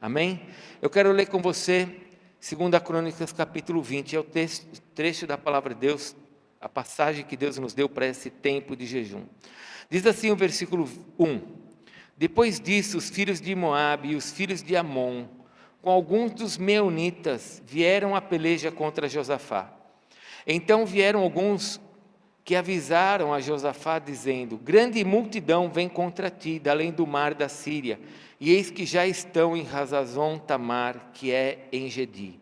Amém? Eu quero ler com você 2 Crônicas capítulo 20, é o trecho da palavra de Deus, a passagem que Deus nos deu para esse tempo de jejum. Diz assim o versículo 1: Depois disso, os filhos de Moabe e os filhos de Amon, com alguns dos meunitas, vieram à peleja contra Josafá. Então vieram alguns que avisaram a Josafá, dizendo: grande multidão vem contra ti, da além do mar da Síria, e eis que já estão em Hazazon Tamar, que é em Gedi.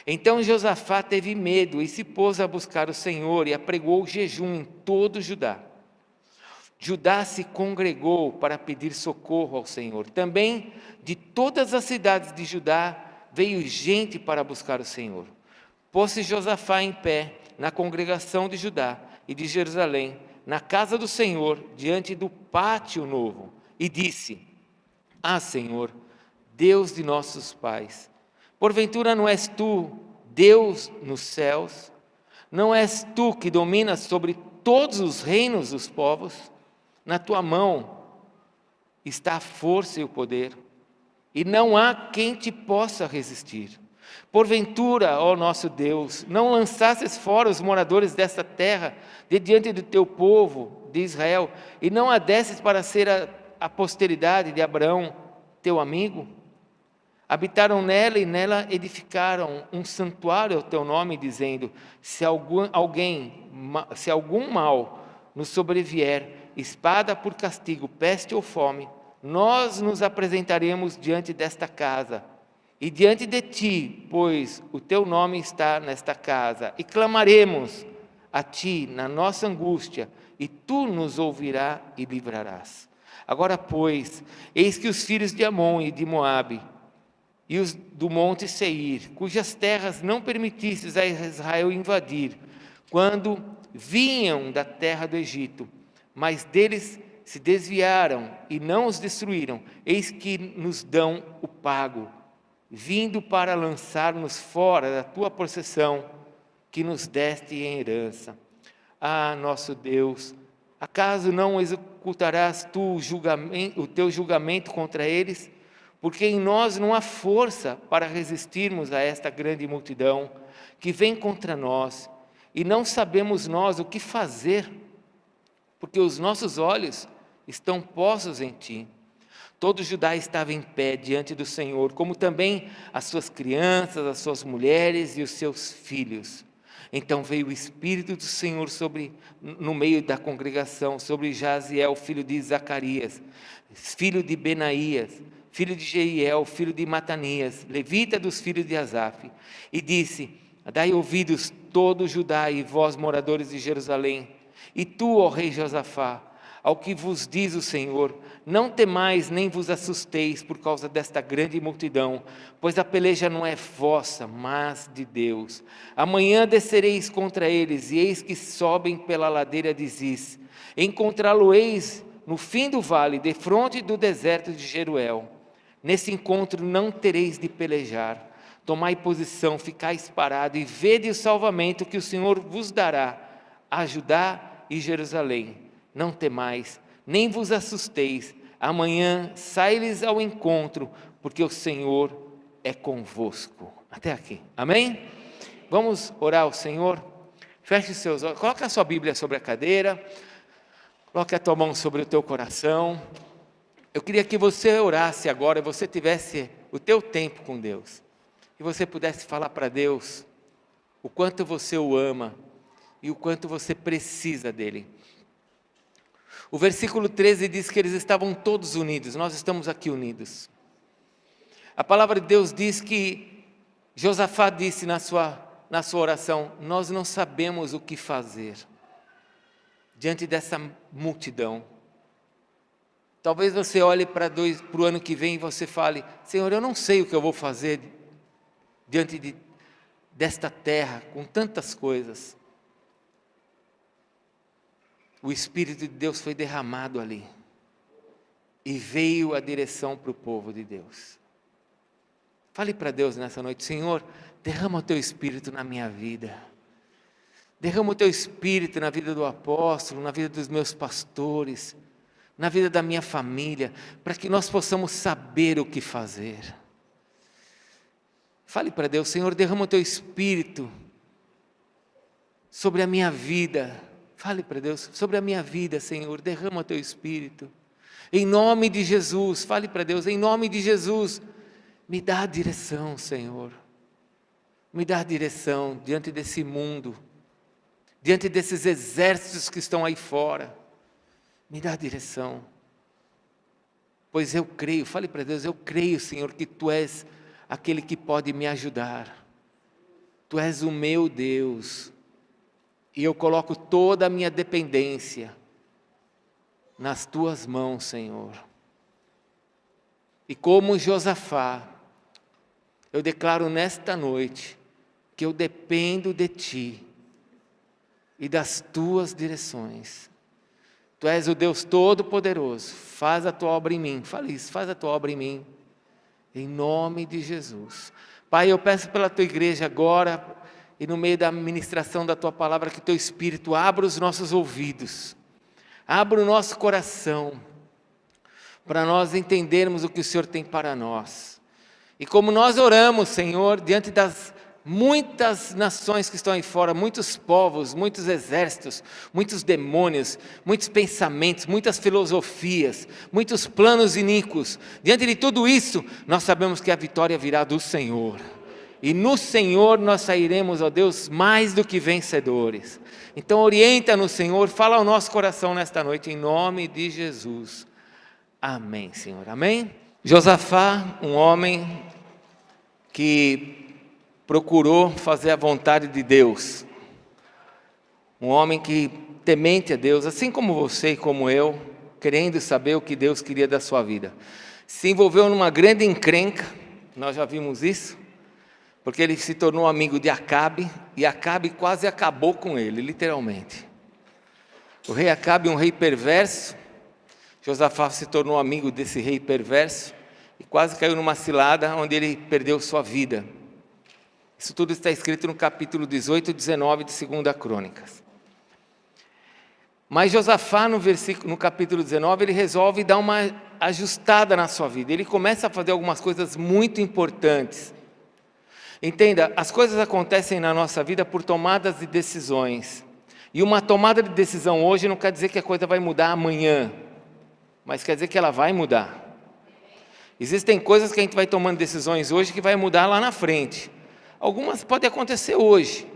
Então Josafá teve medo e se pôs a buscar o Senhor e apregou jejum em todo Judá. Judá se congregou para pedir socorro ao Senhor. Também de todas as cidades de Judá veio gente para buscar o Senhor. Pôs-se Josafá em pé na congregação de Judá e de Jerusalém, na casa do Senhor, diante do pátio novo, e disse: Ah, Senhor, Deus de nossos pais, porventura não és tu Deus nos céus? Não és tu que dominas sobre todos os reinos dos povos? Na tua mão está a força e o poder, e não há quem te possa resistir. Porventura, ó nosso Deus, não lançasses fora os moradores desta terra de diante do teu povo de Israel, e não a desses para ser a posteridade de Abraão, teu amigo? Habitaram nela e nela edificaram um santuário ao teu nome, dizendo: se algum mal nos sobrevier, espada por castigo, peste ou fome, nós nos apresentaremos diante desta casa e diante de ti, pois o teu nome está nesta casa, e clamaremos a ti na nossa angústia, e tu nos ouvirás e livrarás. Agora, pois, eis que os filhos de Amon e de Moabe e os do monte Seir, cujas terras não permitistes a Israel invadir, quando vinham da terra do Egito, mas deles se desviaram e não os destruíram, eis que nos dão o pago, vindo para lançar-nos fora da tua possessão, que nos deste em herança. Ah, nosso Deus, acaso não executarás tu o teu julgamento contra eles? Porque em nós não há força para resistirmos a esta grande multidão que vem contra nós, e não sabemos nós o que fazer, porque os nossos olhos estão postos em ti. Todo Judá estava em pé diante do Senhor, como também as suas crianças, as suas mulheres e os seus filhos. Então veio o Espírito do Senhor no meio da congregação, sobre Jaziel, filho de Zacarias, filho de Benaías, filho de Jeiel, filho de Matanias, levita dos filhos de Asaf, e disse: dai ouvidos todo Judá e vós, moradores de Jerusalém, e tu, ó rei Josafá, ao que vos diz o Senhor: não temais nem vos assusteis por causa desta grande multidão, pois a peleja não é vossa, mas de Deus. Amanhã descereis contra eles, e eis que sobem pela ladeira de Ziz. Encontrá-lo-eis no fim do vale, defronte do deserto de Jeruel. Nesse encontro não tereis de pelejar. Tomai posição, ficais parados, e vede o salvamento que o Senhor vos dará a Judá e Jerusalém. Não temais, nem vos assusteis. Amanhã sai-lhes ao encontro, porque o Senhor é convosco. Até aqui, amém? Vamos orar ao Senhor? Feche os seus olhos, coloque a sua Bíblia sobre a cadeira, coloque a tua mão sobre o teu coração. Eu queria que você orasse agora, você tivesse o teu tempo com Deus, e você pudesse falar para Deus o quanto você o ama e o quanto você precisa dele. O versículo 13 diz que eles estavam todos unidos, nós estamos aqui unidos. A palavra de Deus diz que Josafá disse na sua oração: nós não sabemos o que fazer diante dessa multidão. Talvez você olhe para o ano que vem e você fale: Senhor, eu não sei o que eu vou fazer diante desta terra, com tantas coisas. O Espírito de Deus foi derramado ali, e veio a direção para o povo de Deus. Fale para Deus nessa noite: Senhor, derrama o teu Espírito na minha vida. Derrama o teu Espírito na vida do apóstolo, na vida dos meus pastores, na vida da minha família, para que nós possamos saber o que fazer. Fale para Deus: Senhor, derrama o teu Espírito sobre a minha vida. Fale para Deus: sobre a minha vida, Senhor, derrama o teu Espírito. Em nome de Jesus, fale para Deus: em nome de Jesus, me dá a direção, Senhor. Me dá a direção diante desse mundo, diante desses exércitos que estão aí fora. Me dá a direção. Pois eu creio, fale para Deus: eu creio, Senhor, que Tu és aquele que pode me ajudar. Tu és o meu Deus. E eu coloco toda a minha dependência nas Tuas mãos, Senhor. E como Josafá, eu declaro nesta noite que eu dependo de Ti e das Tuas direções. Tu és o Deus Todo-Poderoso. Faz a Tua obra em mim. Fale isso: faz a Tua obra em mim. Em nome de Jesus. Pai, eu peço pela Tua igreja agora, e no meio da ministração da Tua palavra, que Teu Espírito abra os nossos ouvidos, abra o nosso coração, para nós entendermos o que o Senhor tem para nós. E como nós oramos, Senhor, diante das muitas nações que estão aí fora, muitos povos, muitos exércitos, muitos demônios, muitos pensamentos, muitas filosofias, muitos planos iníquos, diante de tudo isso, nós sabemos que a vitória virá do Senhor. E no Senhor nós sairemos, ó Deus, mais do que vencedores. Então orienta-nos, Senhor, fala ao nosso coração nesta noite, em nome de Jesus. Amém, Senhor, amém? Josafá, um homem que procurou fazer a vontade de Deus, um homem que temente a Deus, assim como você e como eu, querendo saber o que Deus queria da sua vida, se envolveu numa grande encrenca, nós já vimos isso, porque ele se tornou amigo de Acabe, e Acabe quase acabou com ele, literalmente. O rei Acabe, um rei perverso, Josafá se tornou amigo desse rei perverso, e quase caiu numa cilada onde ele perdeu sua vida. Isso tudo está escrito no capítulo 18 e 19 de 2 Crônicas. Mas Josafá, no capítulo 19, ele resolve dar uma ajustada na sua vida. Ele começa a fazer algumas coisas muito importantes. Entenda, as coisas acontecem na nossa vida por tomadas de decisões. E uma tomada de decisão hoje não quer dizer que a coisa vai mudar amanhã, mas quer dizer que ela vai mudar. Existem coisas que a gente vai tomando decisões hoje que vai mudar lá na frente. Algumas podem acontecer hoje,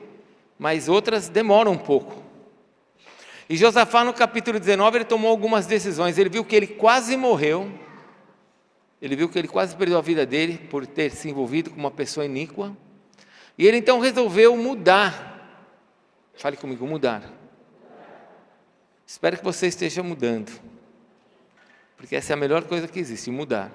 mas outras demoram um pouco. E Josafá, no capítulo 19, ele tomou algumas decisões. Ele viu que ele quase morreu. Ele viu que ele quase perdeu a vida dele por ter se envolvido com uma pessoa iníqua. E ele então resolveu mudar. Fale comigo: mudar. Espero que você esteja mudando, porque essa é a melhor coisa que existe, mudar.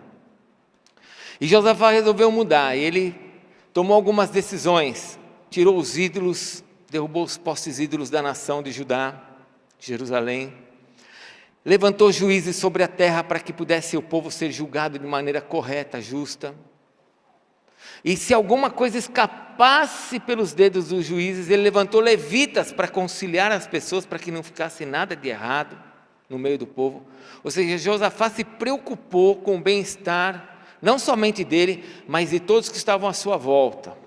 E Josafá resolveu mudar. Ele tomou algumas decisões, tirou os ídolos, derrubou os postes ídolos da nação de Judá, de Jerusalém, levantou juízes sobre a terra para que pudesse o povo ser julgado de maneira correta, justa. E se alguma coisa escapasse pelos dedos dos juízes, ele levantou levitas para conciliar as pessoas, para que não ficasse nada de errado no meio do povo. Ou seja, Josafá se preocupou com o bem-estar não somente dele, mas de todos que estavam à sua volta.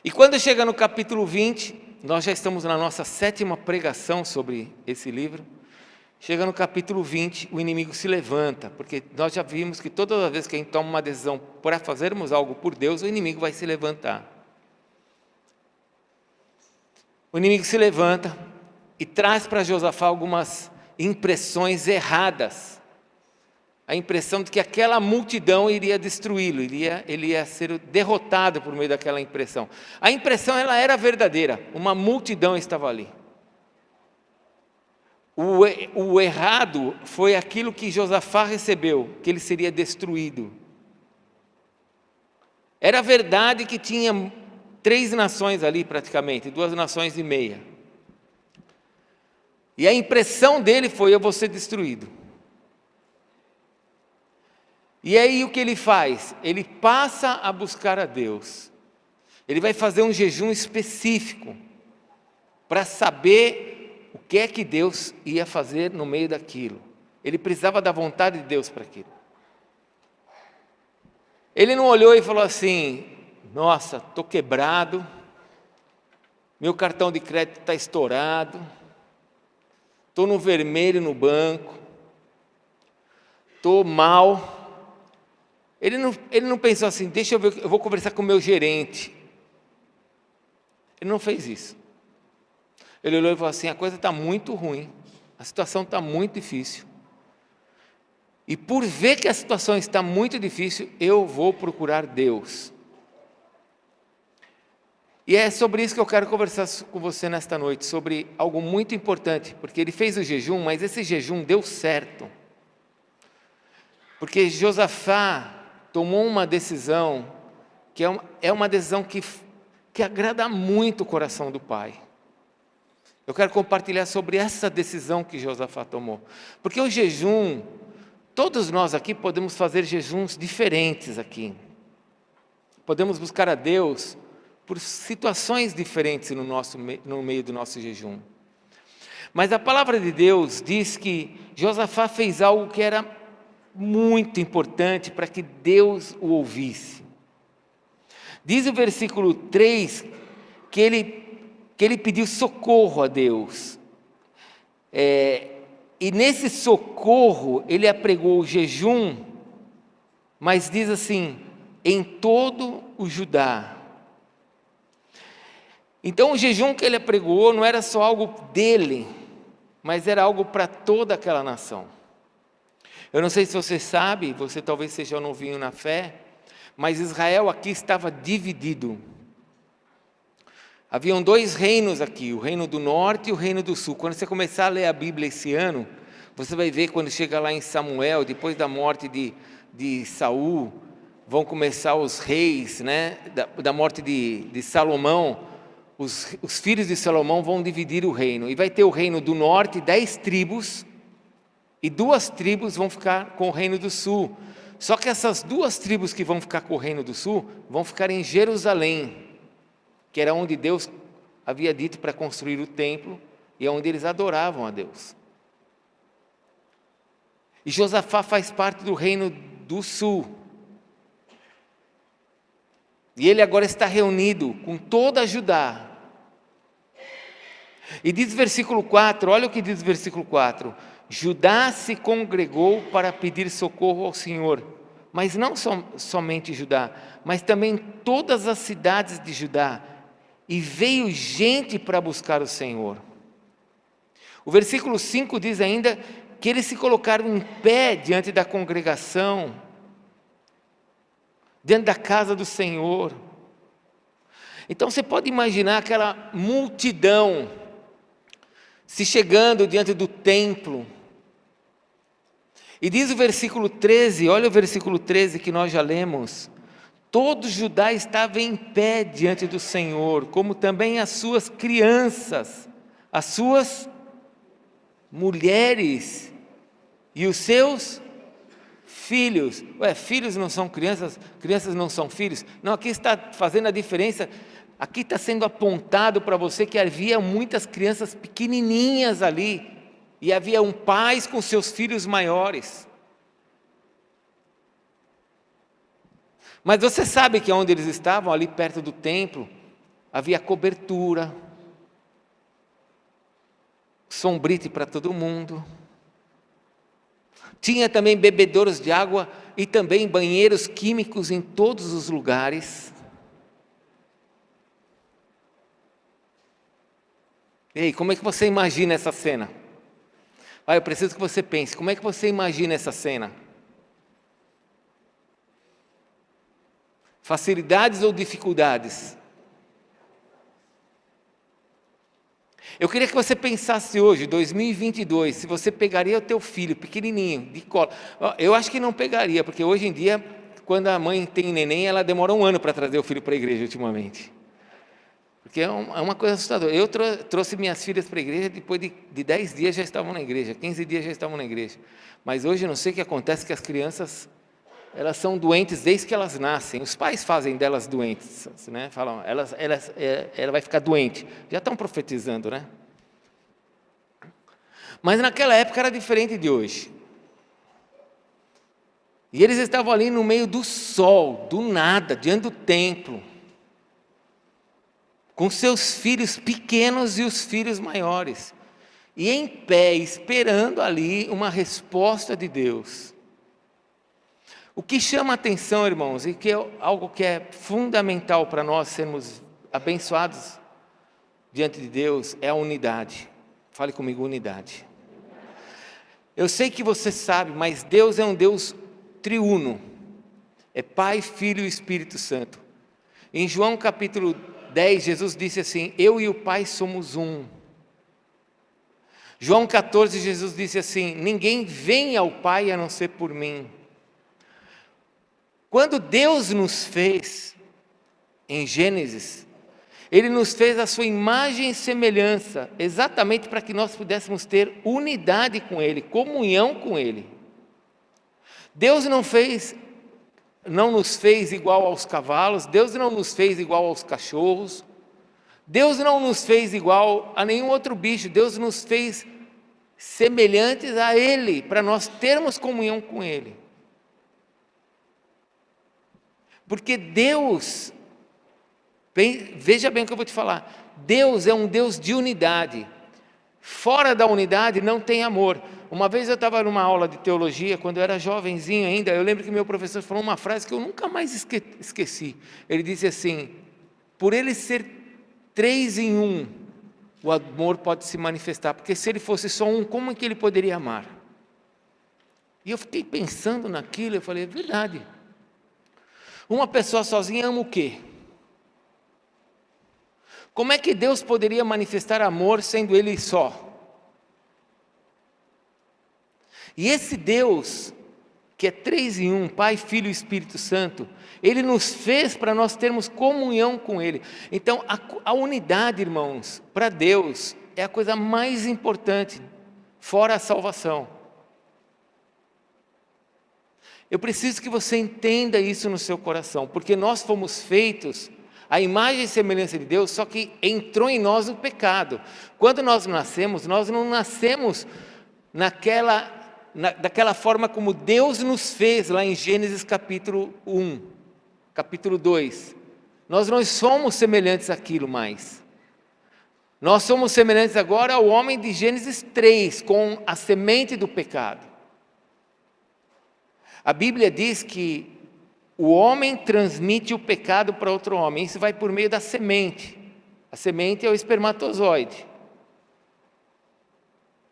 E quando chega no capítulo 20, nós já estamos na nossa 7ª pregação sobre esse livro. Chega no capítulo 20, o inimigo se levanta, porque nós já vimos que todas as vezes que a gente toma uma decisão para fazermos algo por Deus, o inimigo vai se levantar. O inimigo se levanta e traz para Josafá algumas impressões erradas. A impressão de que aquela multidão iria destruí-lo, ele ia ser derrotado por meio daquela impressão. A impressão, ela era verdadeira, uma multidão estava ali. O errado foi aquilo que Josafá recebeu, que ele seria destruído. Era verdade que tinha 3 nações ali praticamente, 2 nações e meia. E a impressão dele foi: eu vou ser destruído. E aí o que ele faz? Ele passa a buscar a Deus. Ele vai fazer um jejum específico para saber o que é que Deus ia fazer no meio daquilo. Ele precisava da vontade de Deus para aquilo. Ele não olhou e falou assim: nossa, estou quebrado, meu cartão de crédito está estourado, estou no vermelho no banco, estou mal. Ele não pensou assim: deixa eu ver, eu vou conversar com o meu gerente. Ele não fez isso. Ele olhou e falou assim: a coisa está muito ruim, a situação está muito difícil. E por ver que a situação está muito difícil, eu vou procurar Deus. E é sobre isso que eu quero conversar com você nesta noite, sobre algo muito importante, porque ele fez o jejum, mas esse jejum deu certo. Porque Josafá tomou uma decisão, que é uma decisão que agrada muito o coração do pai. Eu quero compartilhar sobre essa decisão que Josafá tomou. Porque o jejum, todos nós aqui podemos fazer jejuns diferentes aqui. Podemos buscar a Deus por situações diferentes no meio do nosso jejum. Mas a palavra de Deus diz que Josafá fez algo que era muito importante para que Deus o ouvisse. Diz o versículo 3 que ele pediu socorro a Deus. E nesse socorro ele apregou o jejum, mas diz assim: em todo o Judá. Então o jejum que ele apregou não era só algo dele, mas era algo para toda aquela nação. Eu não sei se você sabe, você talvez seja novinho na fé, mas Israel aqui estava dividido. Haviam dois reinos aqui, o reino do norte e o reino do sul. Quando você começar a ler a Bíblia esse ano, você vai ver quando chega lá em Samuel, depois da morte de Saul, vão começar os reis, né? Da morte de Salomão. Os filhos de Salomão vão dividir o reino, e vai ter o reino do norte, 10 tribos, e 2 tribos vão ficar com o reino do sul. Só que essas 2 tribos que vão ficar com o reino do sul, vão ficar em Jerusalém, que era onde Deus havia dito para construir o templo, e é onde eles adoravam a Deus. E Josafá faz parte do reino do sul. E ele agora está reunido com toda a Judá. E diz o versículo 4, olha o que diz o versículo 4. Judá se congregou para pedir socorro ao Senhor. Mas não somente Judá, mas também todas as cidades de Judá. E veio gente para buscar o Senhor. O versículo 5 diz ainda que eles se colocaram em pé diante da congregação, dentro da casa do Senhor. Então você pode imaginar aquela multidão se chegando diante do templo. E diz o versículo 13, olha o versículo 13 que nós já lemos: todo Judá estava em pé diante do Senhor, como também as suas crianças, as suas mulheres e os seus filhos. Filhos não são crianças, crianças não são filhos? Não, aqui está fazendo a diferença. Aqui está sendo apontado para você que havia muitas crianças pequenininhas ali, e havia pais com seus filhos maiores. Mas você sabe que onde eles estavam, ali perto do templo, havia cobertura, sombrite para todo mundo. Tinha também bebedouros de água e também banheiros químicos em todos os lugares. Ei, como é que você imagina essa cena? Eu preciso que você pense, como é que você imagina essa cena? Facilidades ou dificuldades? Eu queria que você pensasse hoje, 2022, se você pegaria o teu filho pequenininho, de colo. Eu acho que não pegaria, porque hoje em dia, quando a mãe tem neném, ela demora 1 ano para trazer o filho para a igreja ultimamente. Porque é uma coisa assustadora. Eu trouxe minhas filhas para a igreja, depois de 10 dias já estavam na igreja, 15 dias já estavam na igreja. Mas hoje eu não sei o que acontece, que as crianças, elas são doentes desde que elas nascem. Os pais fazem delas doentes, né? Falam, ela vai ficar doente. Já estão profetizando, né? Mas naquela época era diferente de hoje. E eles estavam ali no meio do sol, do nada, diante do templo, com seus filhos pequenos e os filhos maiores, e em pé, esperando ali uma resposta de Deus. O que chama a atenção, irmãos, e que é algo que é fundamental para nós sermos abençoados diante de Deus, é a unidade. Fale comigo, unidade. Eu sei que você sabe, mas Deus é um Deus triuno. É Pai, Filho e Espírito Santo. Em João capítulo 10, Jesus disse assim: eu e o Pai somos um. João 14, Jesus disse assim: ninguém vem ao Pai a não ser por mim. Quando Deus nos fez, em Gênesis, Ele nos fez a sua imagem e semelhança, exatamente para que nós pudéssemos ter unidade com Ele, comunhão com Ele. Deus não nos fez igual aos cavalos, Deus não nos fez igual aos cachorros, Deus não nos fez igual a nenhum outro bicho, Deus nos fez semelhantes a Ele, para nós termos comunhão com Ele. Porque Deus, veja bem o que eu vou te falar, Deus é um Deus de unidade. Fora da unidade não tem amor. Uma vez eu estava numa aula de teologia, quando eu era jovenzinho ainda, eu lembro que meu professor falou uma frase que eu nunca mais esqueci. Ele disse assim: por ele ser 3 em 1, o amor pode se manifestar, porque se ele fosse só um, como é que ele poderia amar? E eu fiquei pensando naquilo, eu falei, é verdade. Uma pessoa sozinha ama o quê? Como é que Deus poderia manifestar amor sendo Ele só? E esse Deus, que é 3 em 1, Pai, Filho e Espírito Santo, Ele nos fez para nós termos comunhão com Ele. Então, a unidade, irmãos, para Deus, é a coisa mais importante, fora a salvação. Eu preciso que você entenda isso no seu coração, porque nós fomos feitos à imagem e semelhança de Deus, só que entrou em nós o pecado. Quando nós nascemos, nós não nascemos daquela forma como Deus nos fez lá em Gênesis capítulo 1, capítulo 2. Nós não somos semelhantes àquilo mais. Nós somos semelhantes agora ao homem de Gênesis 3, com a semente do pecado. A Bíblia diz que o homem transmite o pecado para outro homem. Isso vai por meio da semente. A semente é o espermatozoide.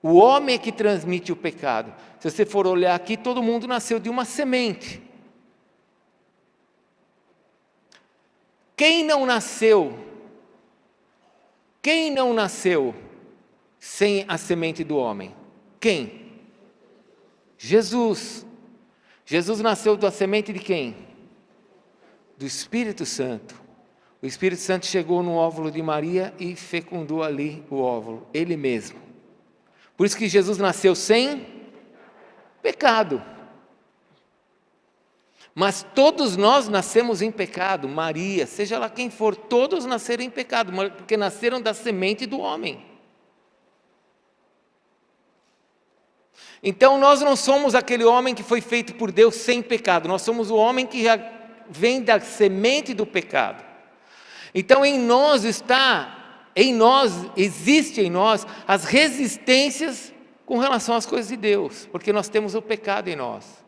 O homem é que transmite o pecado. Se você for olhar aqui, todo mundo nasceu de uma semente. Quem não nasceu sem a semente do homem? Quem? Jesus. Jesus nasceu da semente de quem? Do Espírito Santo. O Espírito Santo chegou no óvulo de Maria e fecundou ali o óvulo, Ele mesmo. Por isso que Jesus nasceu sem pecado. Mas todos nós nascemos em pecado. Maria, seja lá quem for, todos nasceram em pecado, porque nasceram da semente do homem. Então nós não somos aquele homem que foi feito por Deus sem pecado, nós somos o homem que já vem da semente do pecado. Então existe em nós as resistências com relação às coisas de Deus, porque nós temos o pecado em nós.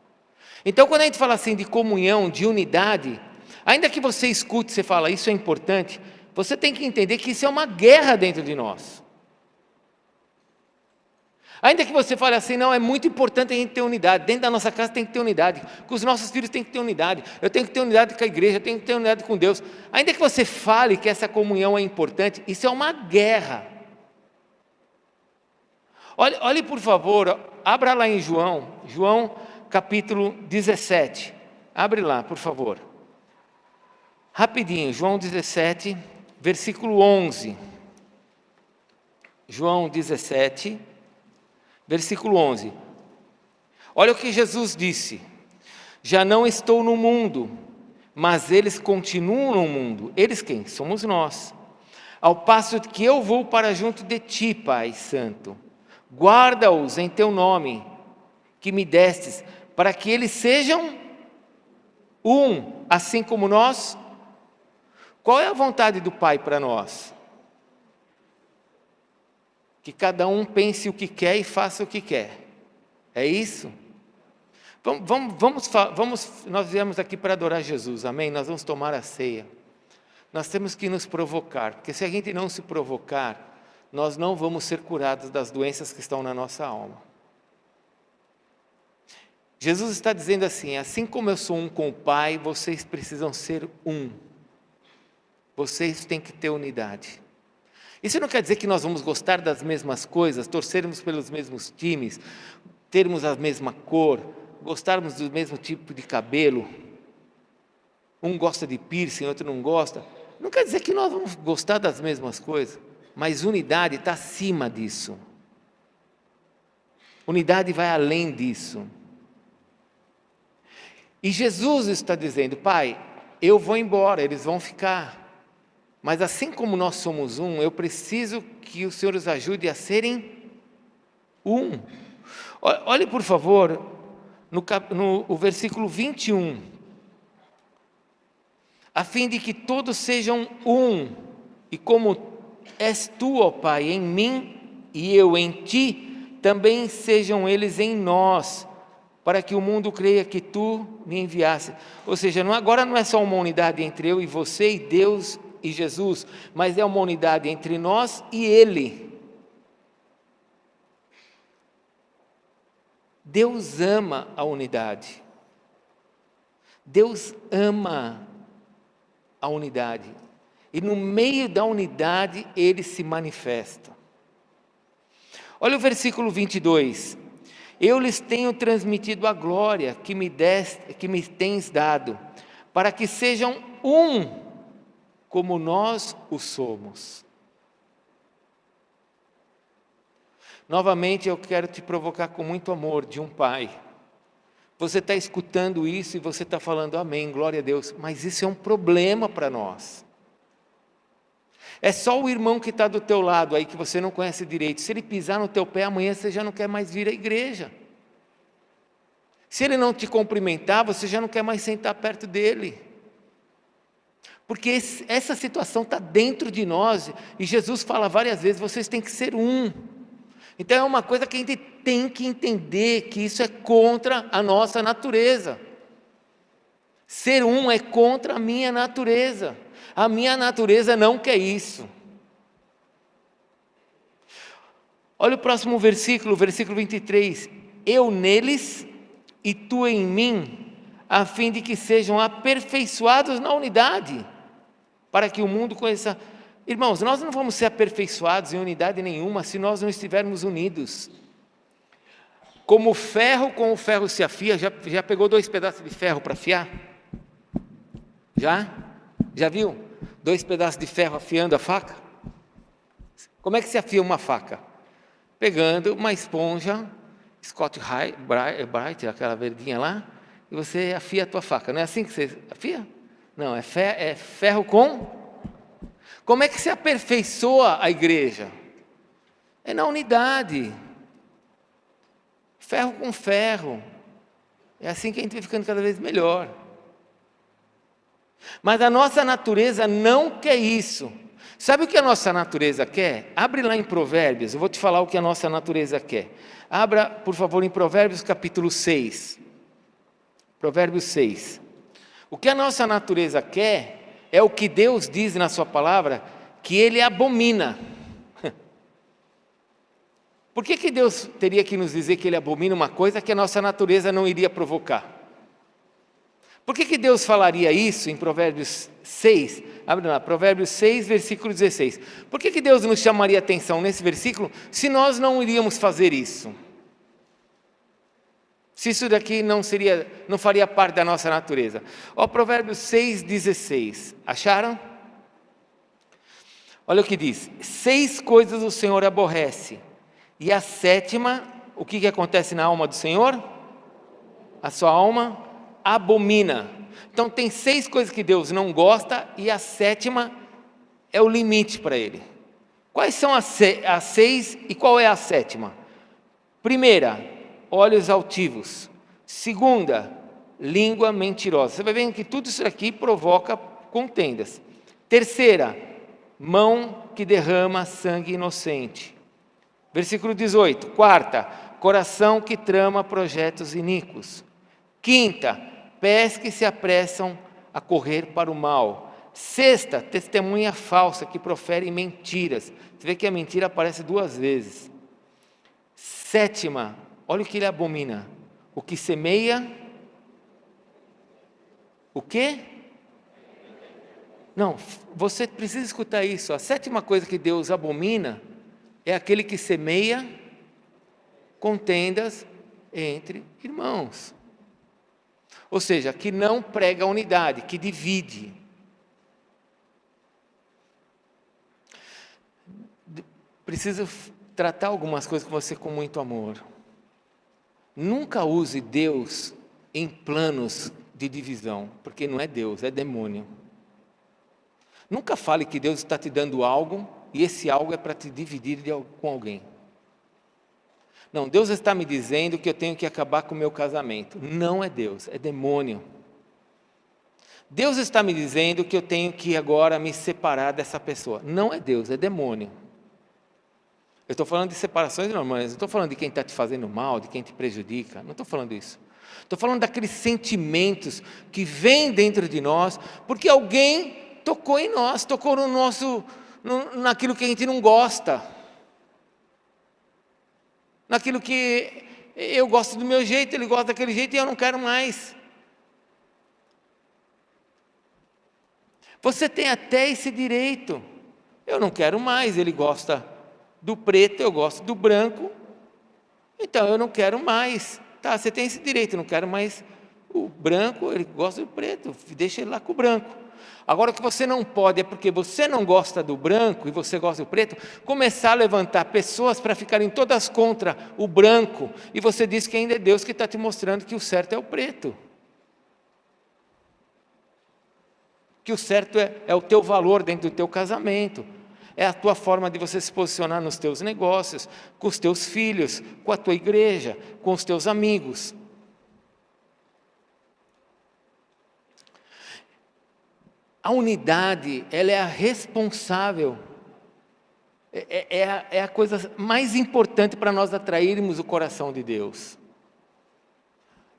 Então quando a gente fala assim de comunhão, de unidade, ainda que você escute, você fala, isso é importante, você tem que entender que isso é uma guerra dentro de nós. Ainda que você fale assim, não, é muito importante a gente ter unidade, dentro da nossa casa tem que ter unidade, com os nossos filhos tem que ter unidade, eu tenho que ter unidade com a igreja, eu tenho que ter unidade com Deus. Ainda que você fale que essa comunhão é importante, isso é uma guerra. Olhe por favor, abra lá em João capítulo 17, abre lá por favor, rapidinho, João 17, versículo 11, João 17, versículo 11, olha o que Jesus disse: já não estou no mundo, mas eles continuam no mundo. Eles quem? Somos nós. Ao passo que eu vou para junto de ti, Pai Santo, guarda-os em teu nome, que me destes, para que eles sejam um, assim como nós. Qual é a vontade do Pai para nós? Que cada um pense o que quer e faça o que quer. É isso? Nós viemos aqui para adorar Jesus, amém? Nós vamos tomar a ceia. Nós temos que nos provocar, porque se a gente não se provocar, nós não vamos ser curados das doenças que estão na nossa alma. Jesus está dizendo assim como eu sou um com o Pai, vocês precisam ser um. Vocês têm que ter unidade. Isso não quer dizer que nós vamos gostar das mesmas coisas, torcermos pelos mesmos times, termos a mesma cor, gostarmos do mesmo tipo de cabelo. Um gosta de piercing, outro não gosta. Não quer dizer que nós vamos gostar das mesmas coisas, mas unidade está acima disso. Unidade vai além disso. E Jesus está dizendo: Pai, eu vou embora, eles vão ficar. Mas assim como nós somos um, eu preciso que o Senhor os ajude a serem um. Olhe, por favor, no versículo 21. A fim de que todos sejam um, e como és tu, ó Pai, em mim e eu em ti, também sejam eles em nós, para que o mundo creia que tu me enviaste. Ou seja, agora não é só uma unidade entre eu e você e Deus e Jesus, mas é uma unidade entre nós e Ele. Deus ama a unidade. Deus ama a unidade. E no meio da unidade Ele se manifesta. Olha o versículo 22. Eu lhes tenho transmitido a glória que me tens dado, para que sejam um, como nós o somos. Novamente eu quero te provocar com muito amor de um pai. Você está escutando isso e você está falando amém, glória a Deus, mas isso é um problema para nós. É só o irmão que está do teu lado aí, que você não conhece direito, se ele pisar no teu pé amanhã, você já não quer mais vir à igreja. Se ele não te cumprimentar, você já não quer mais sentar perto dele. Porque essa situação está dentro de nós, e Jesus fala várias vezes, vocês têm que ser um. Então é uma coisa que a gente tem que entender, que isso é contra a nossa natureza. Ser um é contra a minha natureza. A minha natureza não quer isso. Olha o próximo versículo, versículo 23. Eu neles e tu em mim, a fim de que sejam aperfeiçoados na unidade, para que o mundo conheça. Irmãos, nós não vamos ser aperfeiçoados em unidade nenhuma se nós não estivermos unidos. Como o ferro com o ferro se afia, já pegou 2 pedaços de ferro para afiar? Já viu? 2 pedaços de ferro afiando a faca? Como é que se afia uma faca? Pegando uma esponja, Scott Bright, aquela verdinha lá, e você afia a tua faca. Não é assim que você afia? Não, é ferro com... Como é que se aperfeiçoa a igreja? É na unidade. Ferro com ferro. É assim que a gente vai ficando cada vez melhor. Mas a nossa natureza não quer isso. Sabe o que a nossa natureza quer? Abre lá em Provérbios, eu vou te falar o que a nossa natureza quer. Abra, por favor, em Provérbios capítulo 6. Provérbios 6. O que a nossa natureza quer é o que Deus diz na sua palavra, que Ele abomina. Por que Deus teria que nos dizer que Ele abomina uma coisa que a nossa natureza não iria provocar? Por que Deus falaria isso em Provérbios 6? Abre lá, Provérbios 6, versículo 16. Por que Deus nos chamaria atenção nesse versículo, se nós não iríamos fazer isso? Se isso daqui não faria parte da nossa natureza. Ó, Provérbios 6, 16. Acharam? Olha o que diz. 6 coisas o Senhor aborrece, e a 7ª, o que acontece na alma do Senhor? A sua alma abomina. Então tem 6 coisas que Deus não gosta, e a 7ª é o limite para Ele. Quais são as 6 e qual é a 7ª? Primeira, olhos altivos. 2ª, língua mentirosa. Você vai vendo que tudo isso aqui provoca contendas. Terceira, mão que derrama sangue inocente. Versículo 18. Quarta, coração que trama projetos iníquos. Quinta, pés que se apressam a correr para o mal. Sexta, testemunha falsa que profere mentiras. Você vê que a mentira aparece 2 vezes. Sétima, olha o que ele abomina. O que semeia. O quê? Não, você precisa escutar isso. A sétima coisa que Deus abomina é aquele que semeia contendas entre irmãos. Ou seja, que não prega a unidade, que divide. Preciso tratar algumas coisas com você com muito amor. Nunca use Deus em planos de divisão, porque não é Deus, é demônio. Nunca fale que Deus está te dando algo e esse algo é para te dividir com alguém. Não, Deus está me dizendo que eu tenho que acabar com o meu casamento. Não é Deus, é demônio. Deus está me dizendo que eu tenho que agora me separar dessa pessoa. Não é Deus, é demônio. Eu estou falando de separações normais, não estou falando de quem está te fazendo mal, de quem te prejudica, não estou falando isso. Estou falando daqueles sentimentos que vêm dentro de nós, porque alguém tocou em nós, tocou naquilo que a gente não gosta. Naquilo que eu gosto do meu jeito, ele gosta daquele jeito e eu não quero mais. Você tem até esse direito. Eu não quero mais, ele gosta do preto, eu gosto do branco, então eu não quero mais. Tá, você tem esse direito, eu não quero mais o branco, ele gosta do preto, deixa ele lá com o branco. Agora, o que você não pode é porque você não gosta do branco e você gosta do preto, começar a levantar pessoas para ficarem todas contra o branco, e você diz que ainda é Deus que está te mostrando que o certo é o preto. Que o certo é o teu valor dentro do teu casamento, é a tua forma de você se posicionar nos teus negócios, com os teus filhos, com a tua igreja, com os teus amigos. A unidade, ela é a responsável, é a coisa mais importante para nós atrairmos o coração de Deus.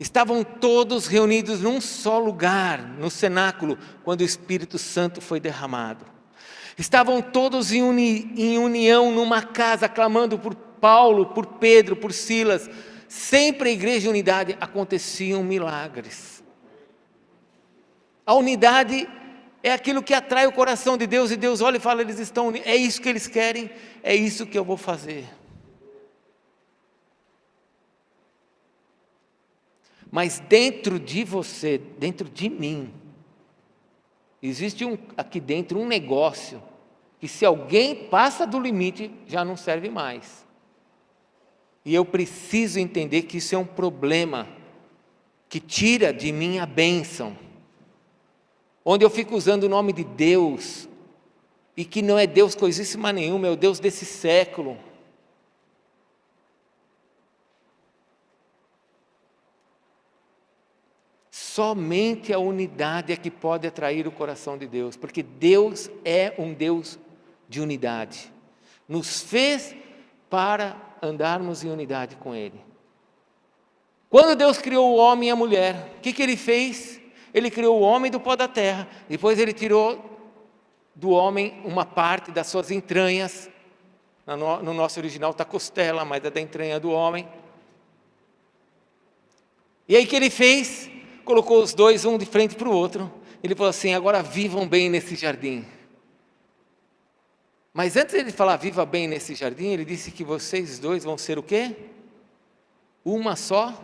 Estavam todos reunidos num só lugar, no cenáculo, quando o Espírito Santo foi derramado. Estavam todos em união numa casa, clamando por Paulo, por Pedro, por Silas. Sempre a igreja em unidade, aconteciam milagres. A unidade é aquilo que atrai o coração de Deus, e Deus olha e fala, eles estão unidos, é isso que eles querem, é isso que eu vou fazer. Mas dentro de você, dentro de mim, existe aqui dentro um negócio, que se alguém passa do limite, já não serve mais. E eu preciso entender que isso é um problema, que tira de mim a bênção. Onde eu fico usando o nome de Deus, e que não é Deus coisíssima nenhuma, é o Deus desse século. Somente a unidade é que pode atrair o coração de Deus, porque Deus é um Deus de unidade. Nos fez para andarmos em unidade com Ele. Quando Deus criou o homem e a mulher, o que Ele fez? Ele criou o homem do pó da terra, depois Ele tirou do homem uma parte das suas entranhas, no nosso original está costela, mas é da entranha do homem. E aí o que Ele fez? Colocou os dois, um de frente para o outro. Ele falou assim, agora vivam bem nesse jardim. Mas antes de Ele falar, viva bem nesse jardim, Ele disse que vocês dois vão ser o quê? Uma só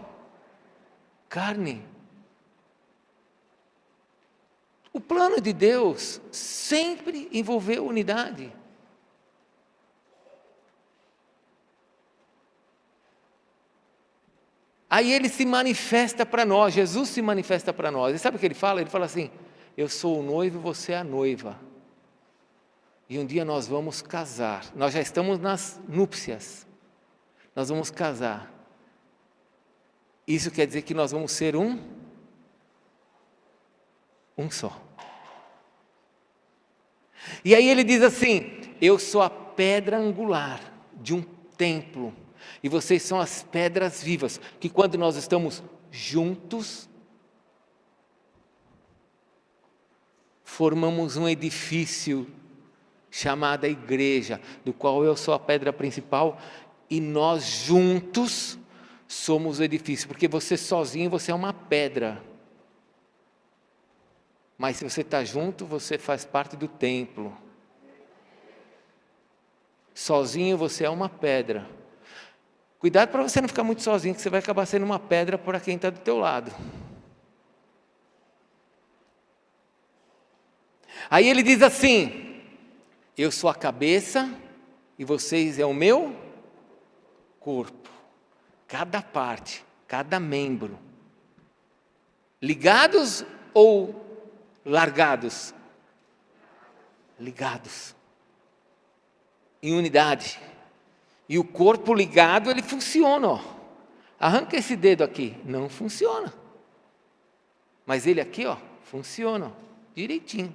carne. O plano de Deus sempre envolveu unidade. Aí Ele se manifesta para nós, Jesus se manifesta para nós. E sabe o que Ele fala? Ele fala assim, eu sou o noivo e você é a noiva. E um dia nós vamos casar. Nós já estamos nas núpcias. Nós vamos casar. Isso quer dizer que nós vamos ser um Um só. E aí ele diz assim: eu sou a pedra angular de um templo, e vocês são as pedras vivas, que quando nós estamos juntos, formamos um edifício chamado igreja, do qual eu sou a pedra principal, e nós juntos somos o edifício, porque você sozinho, você é uma pedra, mas se você está junto, você faz parte do templo. Sozinho você é uma pedra. Cuidado para você não ficar muito sozinho, que você vai acabar sendo uma pedra para quem está do teu lado. Aí ele diz assim: eu sou a cabeça e vocês é o meu corpo. Cada parte, cada membro. Ligados ou largados? Ligados. Em unidade. E o corpo ligado, ele funciona, ó. Arranca esse dedo aqui, não funciona. Mas ele aqui, ó, funciona, ó, direitinho.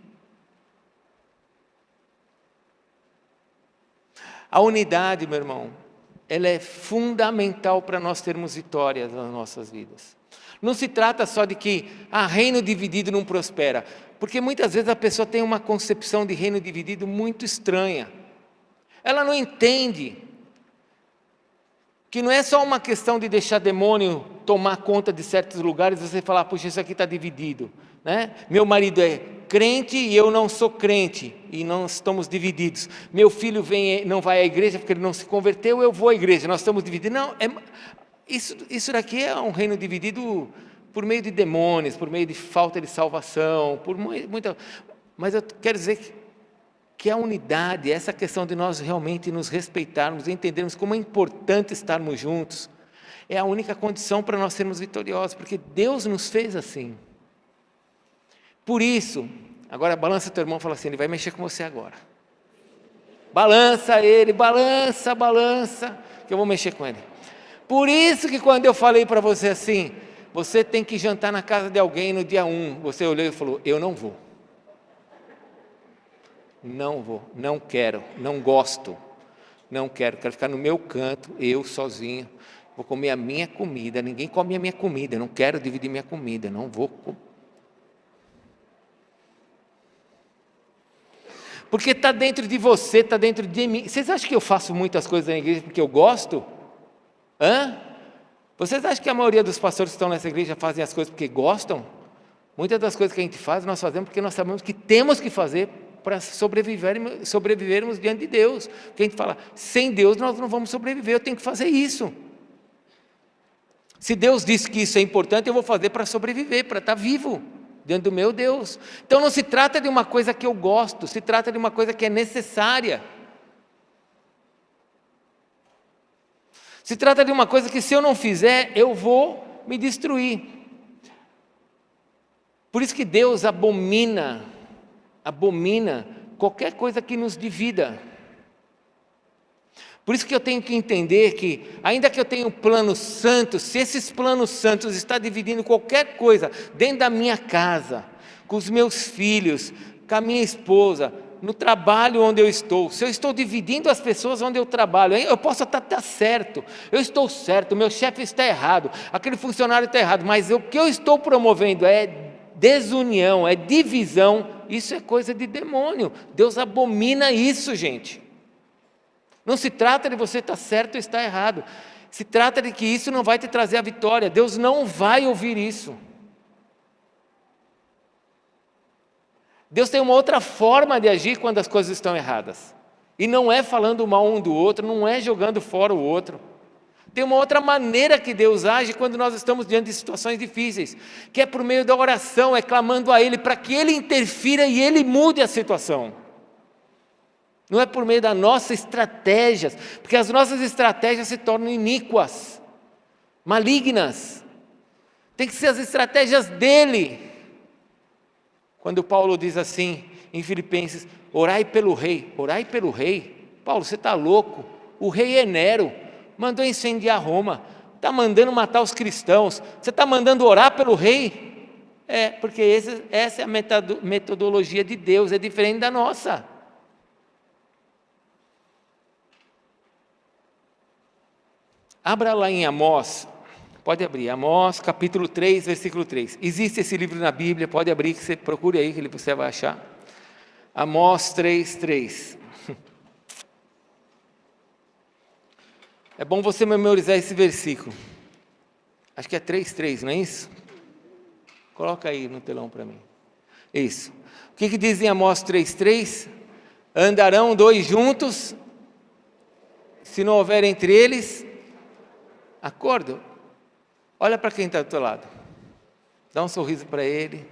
A unidade, meu irmão, ela é fundamental para nós termos vitórias nas nossas vidas. Não se trata só de que reino dividido não prospera, porque muitas vezes a pessoa tem uma concepção de reino dividido muito estranha. Ela não entende que não é só uma questão de deixar demônio tomar conta de certos lugares, você falar, puxa, isso aqui está dividido, né? Meu marido é crente e eu não sou crente, e nós estamos divididos. Meu filho não vai à igreja porque ele não se converteu, eu vou à igreja, nós estamos divididos. Não, isso daqui é um reino dividido por meio de demônios, por meio de falta de salvação, por muita... Mas eu quero dizer que a unidade, essa questão de nós realmente nos respeitarmos, entendermos como é importante estarmos juntos, é a única condição para nós sermos vitoriosos, porque Deus nos fez assim. Por isso, agora balança teu irmão e fala assim, ele vai mexer com você agora. Balança ele, balança, que eu vou mexer com ele. Por isso que quando eu falei para você assim, você tem que jantar na casa de alguém no dia 1, você olhou e falou, eu não vou. Não vou, não quero, não gosto, não quero ficar no meu canto, eu sozinho, vou comer a minha comida, ninguém come a minha comida, eu não quero dividir minha comida, não vou comer. Porque está dentro de você, está dentro de mim. Vocês acham que eu faço muitas coisas na igreja porque eu gosto? Vocês acham que a maioria dos pastores que estão nessa igreja fazem as coisas porque gostam? Muitas das coisas que a gente faz, nós fazemos porque nós sabemos que temos que fazer para sobrevivermos diante de Deus. Porque a gente fala, sem Deus nós não vamos sobreviver, eu tenho que fazer isso. Se Deus disse que isso é importante, eu vou fazer para sobreviver, para estar vivo diante do meu Deus. Então não se trata de uma coisa que eu gosto, se trata de uma coisa que é necessária. Se trata de uma coisa que se eu não fizer, eu vou me destruir. Por isso que Deus abomina qualquer coisa que nos divida. Por isso que eu tenho que entender que, ainda que eu tenha um plano santo, se esses planos santos estão dividindo qualquer coisa dentro da minha casa, com os meus filhos, com a minha esposa, no trabalho onde eu estou, se eu estou dividindo as pessoas onde eu trabalho, eu posso estar certo, eu estou certo, o meu chefe está errado, aquele funcionário está errado, mas o que eu estou promovendo é desunião, é divisão, isso é coisa de demônio. Deus abomina isso, gente. Não se trata de você estar certo ou estar errado, se trata de que isso não vai te trazer a vitória. Deus não vai ouvir isso. Deus tem uma outra forma de agir quando as coisas estão erradas, e não é falando mal um do outro, não é jogando fora o outro. Tem uma outra maneira que Deus age quando nós estamos diante de situações difíceis, que é por meio da oração, é clamando a Ele para que Ele interfira e Ele mude a situação. Não é por meio das nossas estratégias, porque as nossas estratégias se tornam iníquas, malignas. Tem que ser as estratégias dEle. Quando Paulo diz assim, em Filipenses, orai pelo rei. Paulo, você está louco? O rei é Nero, mandou incendiar Roma, está mandando matar os cristãos, você está mandando orar pelo rei? Porque essa é a metodologia de Deus, é diferente da nossa. Abra lá em Amós, pode abrir, Amós capítulo 3, versículo 3. Existe esse livro na Bíblia, pode abrir, que você procure aí, que você vai achar. Amós 3, 3. É bom você memorizar esse versículo. Acho que é 3, 3, não é isso? Coloca aí no telão para mim. Isso. O que diz em Amós 3, 3? Andarão dois juntos, se não houver entre eles acordo. Olha para quem está do teu lado. Dá um sorriso para ele.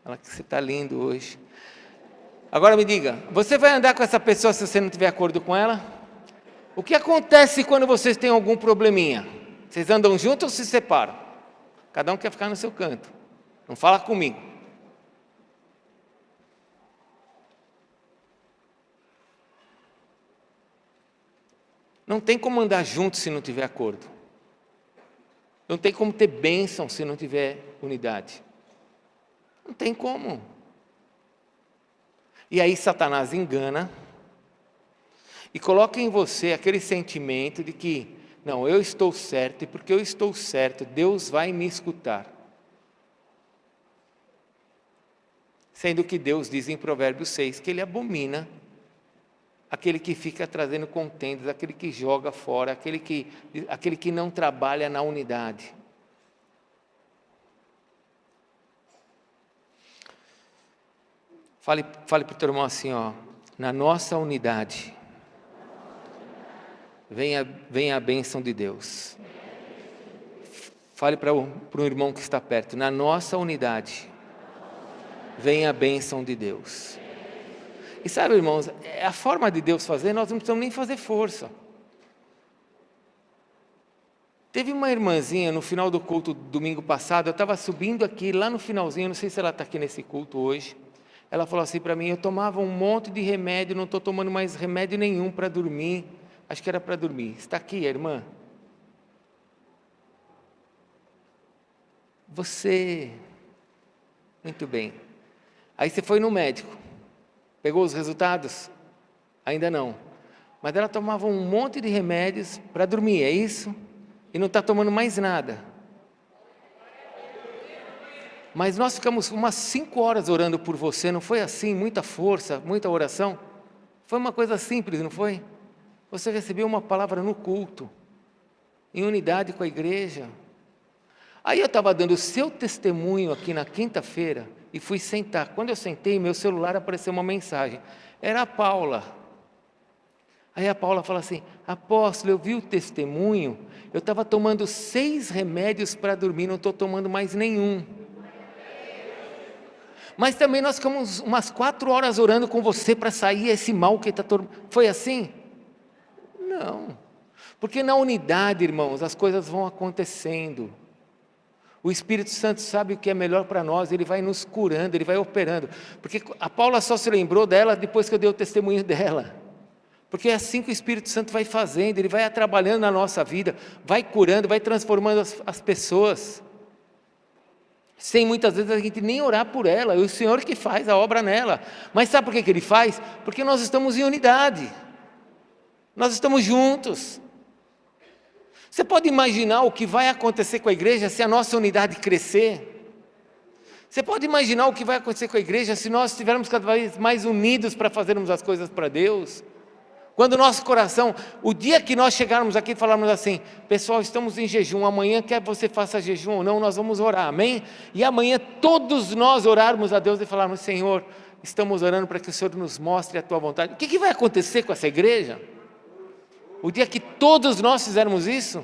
Fala que você está lindo hoje. Agora me diga, você vai andar com essa pessoa se você não tiver acordo com ela? O que acontece quando vocês têm algum probleminha? Vocês andam juntos ou se separam? Cada um quer ficar no seu canto. Não fala comigo. Não tem como andar junto se não tiver acordo. Não tem como ter bênção se não tiver unidade. Não tem como. E aí Satanás engana e coloca em você aquele sentimento de que, não, eu estou certo, e porque eu estou certo, Deus vai me escutar. Sendo que Deus diz em Provérbios 6 que Ele abomina aquele que fica trazendo contendas, aquele que joga fora, aquele que não trabalha na unidade. Fale para o teu irmão assim, na nossa unidade, venha a bênção de Deus. Fale para um irmão que está perto, na nossa unidade, venha a bênção de Deus. E sabe, irmãos, a forma de Deus fazer, nós não precisamos nem fazer força. Teve uma irmãzinha no final do culto domingo passado, eu estava subindo aqui, lá no finalzinho, não sei se ela está aqui nesse culto hoje. Ela falou assim para mim, eu tomava um monte de remédio, não estou tomando mais remédio nenhum para dormir. Acho que era para dormir. Está aqui, a irmã? Muito bem. Aí você foi no médico. Pegou os resultados? Ainda não. Mas ela tomava um monte de remédios para dormir, é isso? E não está tomando mais nada. Mas nós ficamos umas 5 horas orando por você, não foi assim? Muita força, muita oração? Foi uma coisa simples, não foi? Você recebeu uma palavra no culto, em unidade com a igreja. Aí eu estava dando o seu testemunho aqui na quinta-feira e fui sentar. Quando eu sentei, meu celular apareceu uma mensagem. Era a Paula. Aí a Paula fala assim, apóstolo, eu vi o testemunho, eu estava tomando 6 remédios para dormir, não estou tomando mais nenhum. Mas também nós ficamos umas 4 horas orando com você para sair esse mal que está... Foi assim? Não. Porque na unidade, irmãos, as coisas vão acontecendo. O Espírito Santo sabe o que é melhor para nós, Ele vai nos curando, Ele vai operando. Porque a Paula só se lembrou dela depois que eu dei o testemunho dela. Porque é assim que o Espírito Santo vai fazendo, Ele vai trabalhando na nossa vida, vai curando, vai transformando as pessoas. Sem muitas vezes a gente nem orar por ela, é o Senhor que faz a obra nela. Mas sabe por que Ele faz? Porque nós estamos em unidade. Nós estamos juntos. Você pode imaginar o que vai acontecer com a igreja se a nossa unidade crescer? Você pode imaginar o que vai acontecer com a igreja se nós estivermos cada vez mais unidos para fazermos as coisas para Deus? Quando o nosso coração, o dia que nós chegarmos aqui e falarmos assim, pessoal, estamos em jejum, amanhã quer você faça jejum ou não, nós vamos orar, amém? E amanhã todos nós orarmos a Deus e falarmos, Senhor, estamos orando para que o Senhor nos mostre a Tua vontade. O que vai acontecer com essa igreja? O dia que todos nós fizermos isso?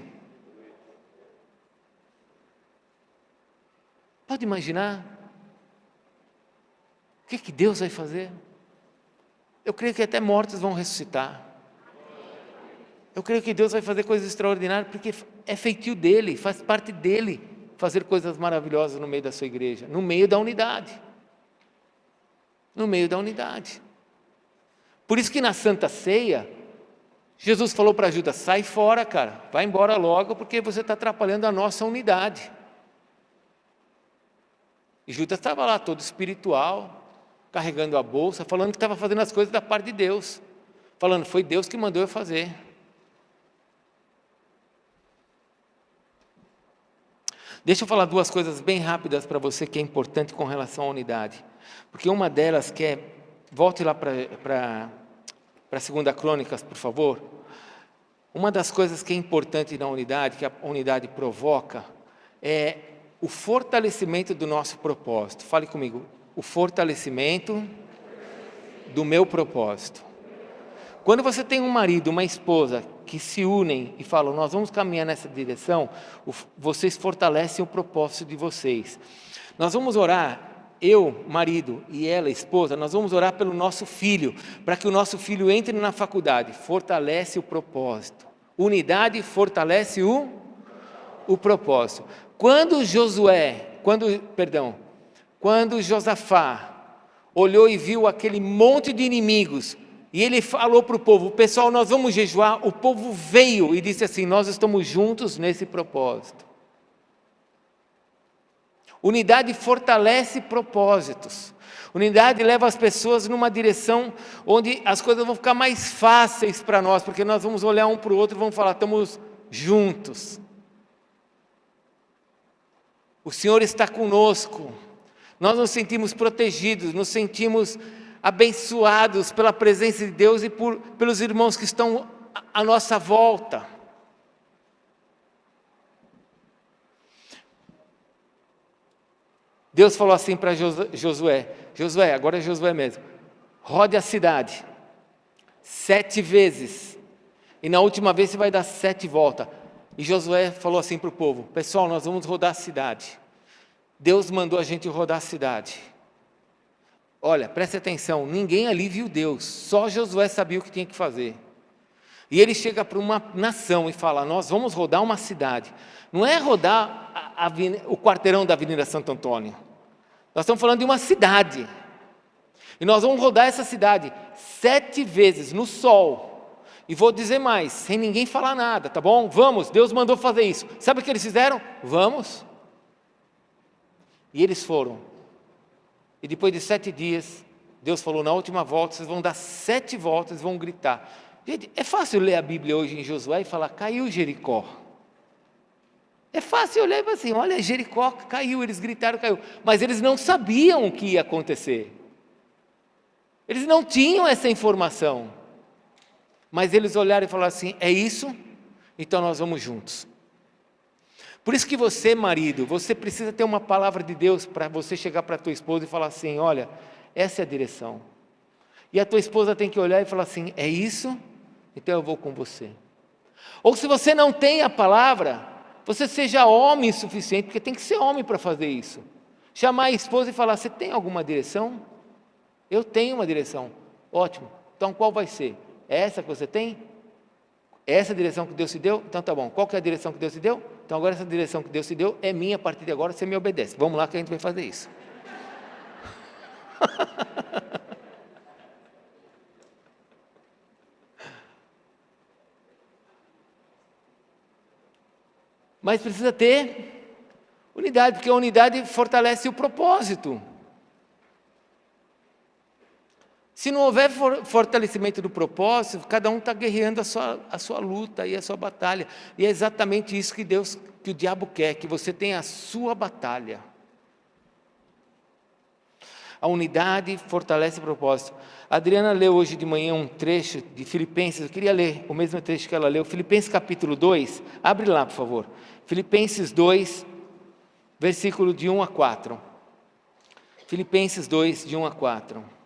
Pode imaginar? O que Deus vai fazer? Eu creio que até mortos vão ressuscitar. Eu creio que Deus vai fazer coisas extraordinárias, porque é feitio dEle, faz parte dEle fazer coisas maravilhosas no meio da sua igreja, no meio da unidade. No meio da unidade. Por isso que na Santa Ceia, Jesus falou para Judas, sai fora, cara, vai embora logo, porque você está atrapalhando a nossa unidade. E Judas estava lá todo espiritual, carregando a bolsa, falando que estava fazendo as coisas da parte de Deus, falando, foi Deus que mandou eu fazer. Deixa eu falar duas coisas bem rápidas para você que é importante com relação à unidade. Porque uma delas que é, volte lá para 2 Crônicas, por favor. Uma das coisas que é importante na unidade, que a unidade provoca, é o fortalecimento do nosso propósito. Fale comigo, o fortalecimento do meu propósito. Quando você tem um marido, uma esposa que se unem e falam, nós vamos caminhar nessa direção, vocês fortalecem o propósito de vocês. Nós vamos orar, eu, marido, e ela, esposa, nós vamos orar pelo nosso filho, para que o nosso filho entre na faculdade, fortalece o propósito. Unidade fortalece o propósito. Quando Josafá olhou e viu aquele monte de inimigos, e ele falou para o povo, pessoal, nós vamos jejuar, o povo veio e disse assim, nós estamos juntos nesse propósito. Unidade fortalece propósitos. Unidade leva as pessoas numa direção onde as coisas vão ficar mais fáceis para nós, porque nós vamos olhar um para o outro e vamos falar, estamos juntos. O Senhor está conosco. Nós nos sentimos protegidos, nos sentimos abençoados pela presença de Deus e pelos irmãos que estão à nossa volta. Deus falou assim para Josué, agora é Josué mesmo, rode a cidade 7 vezes, e na última vez você vai dar 7 voltas. E Josué falou assim para o povo, pessoal, nós vamos rodar a cidade. Deus mandou a gente rodar a cidade. Olha, preste atenção, ninguém ali viu Deus, só Josué sabia o que tinha que fazer. E ele chega para uma nação e fala, nós vamos rodar uma cidade. Não é rodar o quarteirão da Avenida Santo Antônio. Nós estamos falando de uma cidade. E nós vamos rodar essa cidade 7 vezes no sol. E vou dizer mais, sem ninguém falar nada, tá bom? Vamos, Deus mandou fazer isso. Sabe o que eles fizeram? Vamos. E eles foram. E depois de 7 dias, Deus falou, na última volta, vocês vão dar 7 voltas e vão gritar. Gente, é fácil ler a Bíblia hoje em Josué e falar, caiu Jericó. É fácil olhar e falar assim, olha, Jericó caiu, eles gritaram, caiu. Mas eles não sabiam o que ia acontecer. Eles não tinham essa informação. Mas eles olharam e falaram assim, é isso? Então nós vamos juntos. Por isso que você, marido, você precisa ter uma palavra de Deus para você chegar para a tua esposa e falar assim, olha, essa é a direção. E a tua esposa tem que olhar e falar assim, é isso? Então eu vou com você. Ou se você não tem a palavra, você seja homem suficiente, porque tem que ser homem para fazer isso. Chamar a esposa e falar, você tem alguma direção? Eu tenho uma direção. Ótimo, então qual vai ser? É essa que você tem? É essa a direção que Deus te deu? Então tá bom, qual que é a direção que Deus te deu? Então agora essa direção que Deus te deu é minha, a partir de agora você me obedece. Vamos lá que a gente vai fazer isso. Mas precisa ter unidade, porque a unidade fortalece o propósito. Se não houver fortalecimento do propósito, cada um está guerreando a sua luta e a sua batalha. E é exatamente isso que o diabo quer, que você tenha a sua batalha. A unidade fortalece o propósito. A Adriana leu hoje de manhã um trecho de Filipenses, eu queria ler o mesmo trecho que ela leu, Filipenses capítulo 2, abre lá por favor. Filipenses 2, versículo de 1 a 4. Filipenses 2, de 1 a 4.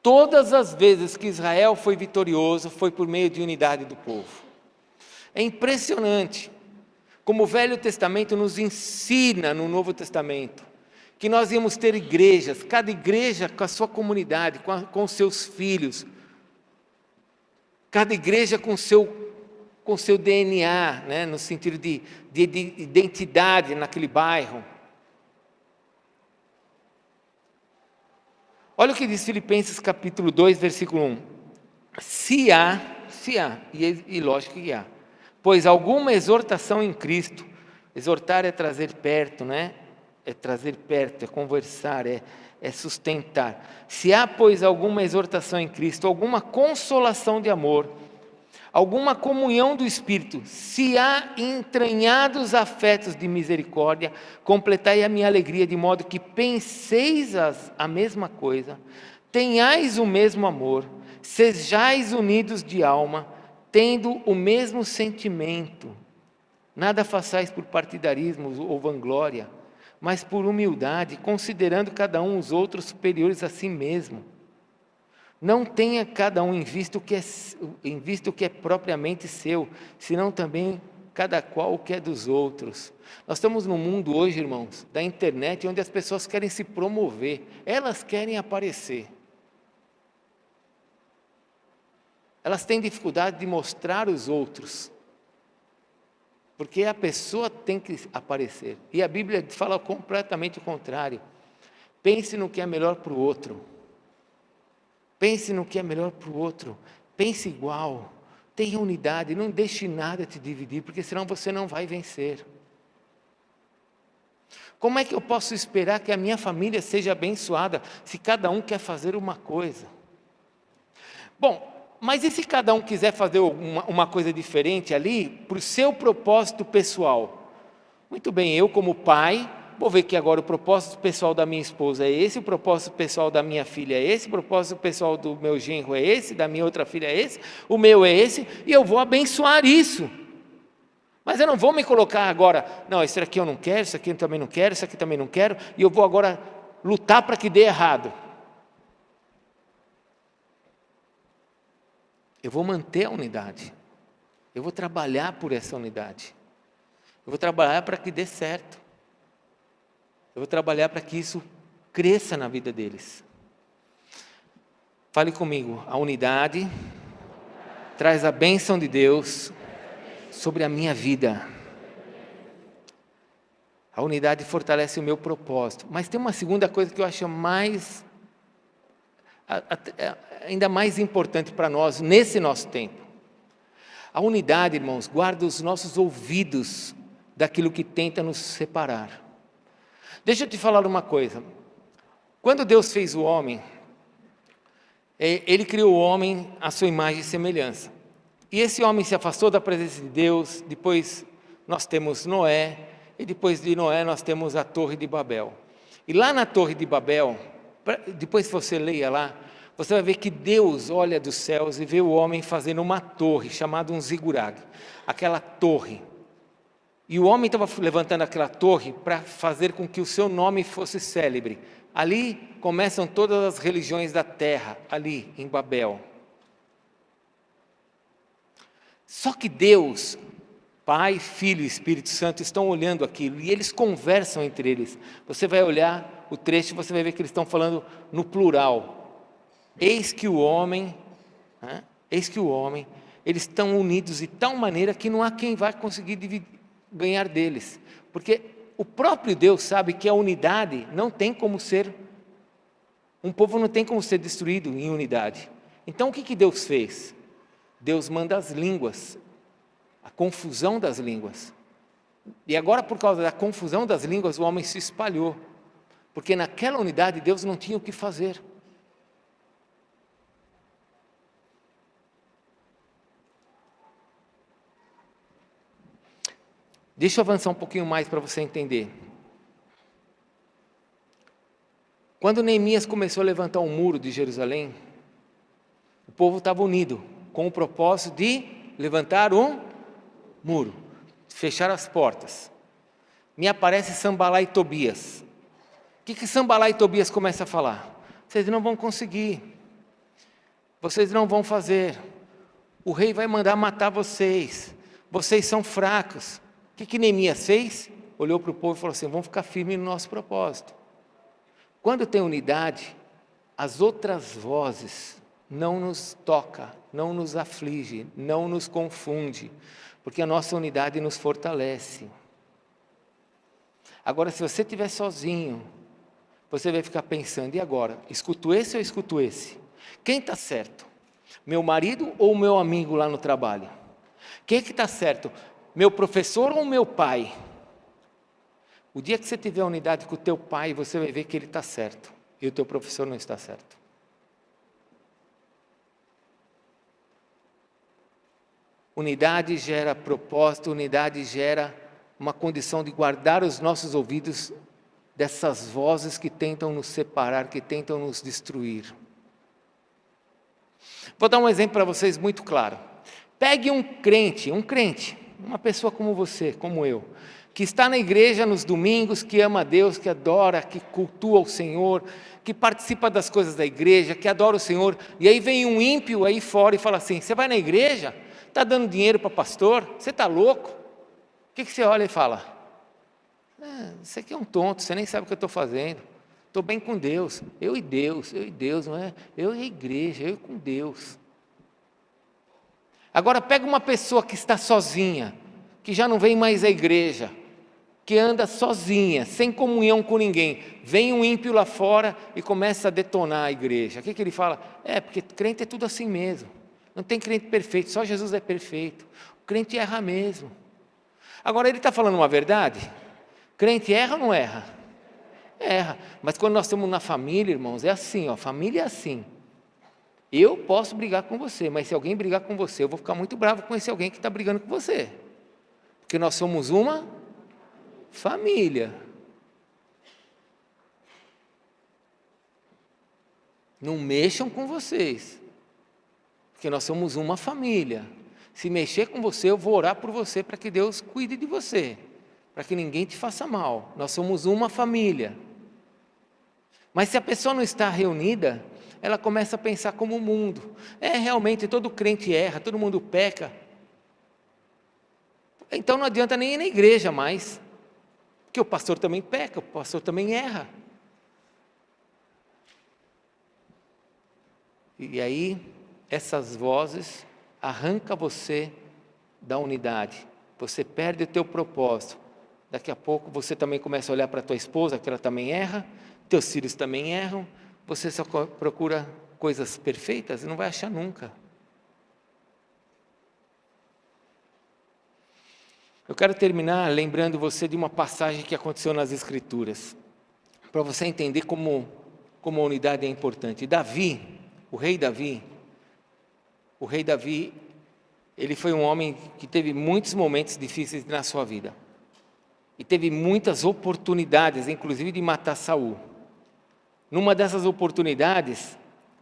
Todas as vezes que Israel foi vitorioso, foi por meio de unidade do povo. É impressionante como o Velho Testamento nos ensina no Novo Testamento, que nós íamos ter igrejas, cada igreja com a sua comunidade, com os seus filhos, cada igreja com o seu DNA, né, no sentido de identidade naquele bairro. Olha o que diz Filipenses capítulo 2, versículo 1. Se há, e lógico que há, pois alguma exortação em Cristo, Exortar é trazer perto, né? É trazer perto, é conversar, é sustentar. Se há, pois, alguma exortação em Cristo, alguma consolação de amor, alguma comunhão do Espírito, se há entranhados afetos de misericórdia, completai a minha alegria, de modo que penseis a mesma coisa, tenhais o mesmo amor, sejais unidos de alma, tendo o mesmo sentimento. Nada façais por partidarismo ou vanglória, mas por humildade, considerando cada um os outros superiores a si mesmo. Não tenha cada um em vista o que é propriamente seu, senão também cada qual o que é dos outros. Nós estamos num mundo hoje, irmãos, da internet, onde as pessoas querem se promover, elas querem aparecer. Elas têm dificuldade de mostrar os outros, porque a pessoa tem que aparecer. E a Bíblia fala completamente o contrário. Pense no que é melhor para o outro. Pense no que é melhor para o outro. Pense igual. Tenha unidade. Não deixe nada te dividir, porque senão você não vai vencer. Como é que eu posso esperar que a minha família seja abençoada se cada um quer fazer uma coisa? Bom, mas e se cada um quiser fazer uma coisa diferente ali, para o seu propósito pessoal? Muito bem, eu como pai, vou ver que agora o propósito pessoal da minha esposa é esse, o propósito pessoal da minha filha é esse, o propósito pessoal do meu genro é esse, da minha outra filha é esse, o meu é esse, e eu vou abençoar isso. Mas eu não vou me colocar agora, não, isso aqui eu não quero, isso aqui eu também não quero, isso aqui também não quero, e eu vou agora lutar para que dê errado. Eu vou manter a unidade. Eu vou trabalhar por essa unidade. Eu vou trabalhar para que dê certo. Eu vou trabalhar para que isso cresça na vida deles. Fale comigo, a unidade traz a bênção de Deus sobre a minha vida. A unidade fortalece o meu propósito. Mas tem uma segunda coisa que eu acho ainda mais importante para nós, nesse nosso tempo. A unidade, irmãos, guarda os nossos ouvidos daquilo que tenta nos separar. Deixa eu te falar uma coisa. Quando Deus fez o homem, Ele criou o homem à sua imagem e semelhança. E esse homem se afastou da presença de Deus, depois nós temos Noé, e depois de Noé nós temos a Torre de Babel. E lá na Torre de Babel, depois que você leia lá, você vai ver que Deus olha dos céus e vê o homem fazendo uma torre, chamada um zigurag, aquela torre. E o homem estava levantando aquela torre para fazer com que o seu nome fosse célebre. Ali começam todas as religiões da terra, ali em Babel. Só que Deus, Pai, Filho e Espírito Santo estão olhando aquilo e eles conversam entre eles. Você vai olhar o trecho e você vai ver que eles estão falando no plural. Eis que o homem, eles estão unidos de tal maneira que não há quem vai conseguir ganhar deles. Porque o próprio Deus sabe que a unidade não tem como ser, um povo não tem como ser destruído em unidade. Então o que Deus fez? Deus manda as línguas, a confusão das línguas. E agora, por causa da confusão das línguas, o homem se espalhou. Porque naquela unidade Deus não tinha o que fazer. Deixa eu avançar um pouquinho mais para você entender. Quando Neemias começou a levantar o muro de Jerusalém, o povo estava unido, com o propósito de levantar um muro, fechar as portas. Me aparece Sambalá e Tobias. O que Sambalá e Tobias começam a falar? Vocês não vão conseguir, vocês não vão fazer, o rei vai mandar matar vocês são fracos. O que Neemias fez? Olhou para o povo e falou assim, vamos ficar firmes no nosso propósito. Quando tem unidade, as outras vozes não nos tocam, não nos aflige, não nos confunde, porque a nossa unidade nos fortalece. Agora, se você estiver sozinho, você vai ficar pensando, e agora? Escuto esse ou escuto esse? Quem está certo? Meu marido ou meu amigo lá no trabalho? Quem é que está certo? Meu professor ou meu pai? O dia que você tiver unidade com o teu pai, você vai ver que ele está certo e o teu professor não está certo. Unidade gera propósito, unidade gera uma condição de guardar os nossos ouvidos dessas vozes que tentam nos separar, que tentam nos destruir. Vou dar um exemplo para vocês muito claro. Pegue um crente, uma pessoa como você, como eu, que está na igreja nos domingos, que ama a Deus, que adora, que cultua o Senhor, que participa das coisas da igreja, que adora o Senhor, e aí vem um ímpio aí fora e fala assim: você vai na igreja? Está dando dinheiro para pastor? Você está louco? O que você olha e fala? Você aqui é um tonto, você nem sabe o que eu estou fazendo. Estou bem com Deus, eu e Deus, não é? Eu e a igreja, eu com Deus. Agora pega uma pessoa que está sozinha, que já não vem mais à igreja, que anda sozinha, sem comunhão com ninguém. Vem um ímpio lá fora e começa a detonar a igreja. O que ele fala? Porque crente é tudo assim mesmo. Não tem crente perfeito, só Jesus é perfeito. O crente erra mesmo. Agora ele está falando uma verdade? Crente erra ou não erra? Erra. Mas quando nós estamos na família, irmãos, é assim, ó, família é assim. Eu posso brigar com você, mas se alguém brigar com você, eu vou ficar muito bravo com esse alguém que está brigando com você. Porque nós somos uma família. Não mexam com vocês, porque nós somos uma família. Se mexer com você, eu vou orar por você para que Deus cuide de você, para que ninguém te faça mal. Nós somos uma família. Mas se a pessoa não está reunida, ela começa a pensar como o mundo. Realmente todo crente erra, todo mundo peca. Então não adianta nem ir na igreja mais, porque o pastor também peca, o pastor também erra. E aí, essas vozes arrancam você da unidade. Você perde o teu propósito. Daqui a pouco você também começa a olhar para a tua esposa, que ela também erra, teus filhos também erram, você só procura coisas perfeitas e não vai achar nunca. Eu quero terminar lembrando você de uma passagem que aconteceu nas Escrituras, para você entender como a unidade é importante. O rei Davi, ele foi um homem que teve muitos momentos difíceis na sua vida. E teve muitas oportunidades, inclusive de matar Saul. Numa dessas oportunidades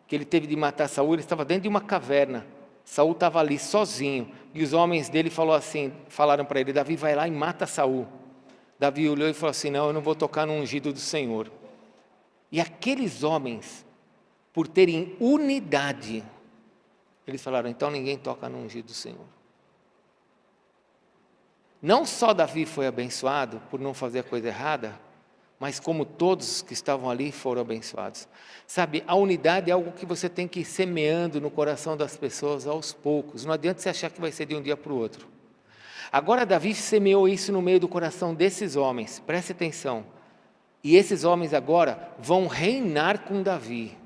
que ele teve de matar Saul, ele estava dentro de uma caverna. Saul estava ali sozinho. E os homens dele falaram para ele: Davi, vai lá e mata Saul. Davi olhou e falou assim: não, eu não vou tocar no ungido do Senhor. E aqueles homens, por terem unidade, eles falaram: então ninguém toca no ungido do Senhor. Não só Davi foi abençoado por não fazer a coisa errada, mas como todos que estavam ali foram abençoados. Sabe, a unidade é algo que você tem que ir semeando no coração das pessoas aos poucos. Não adianta você achar que vai ser de um dia para o outro. Agora Davi semeou isso no meio do coração desses homens, preste atenção. E esses homens agora vão reinar com Davi.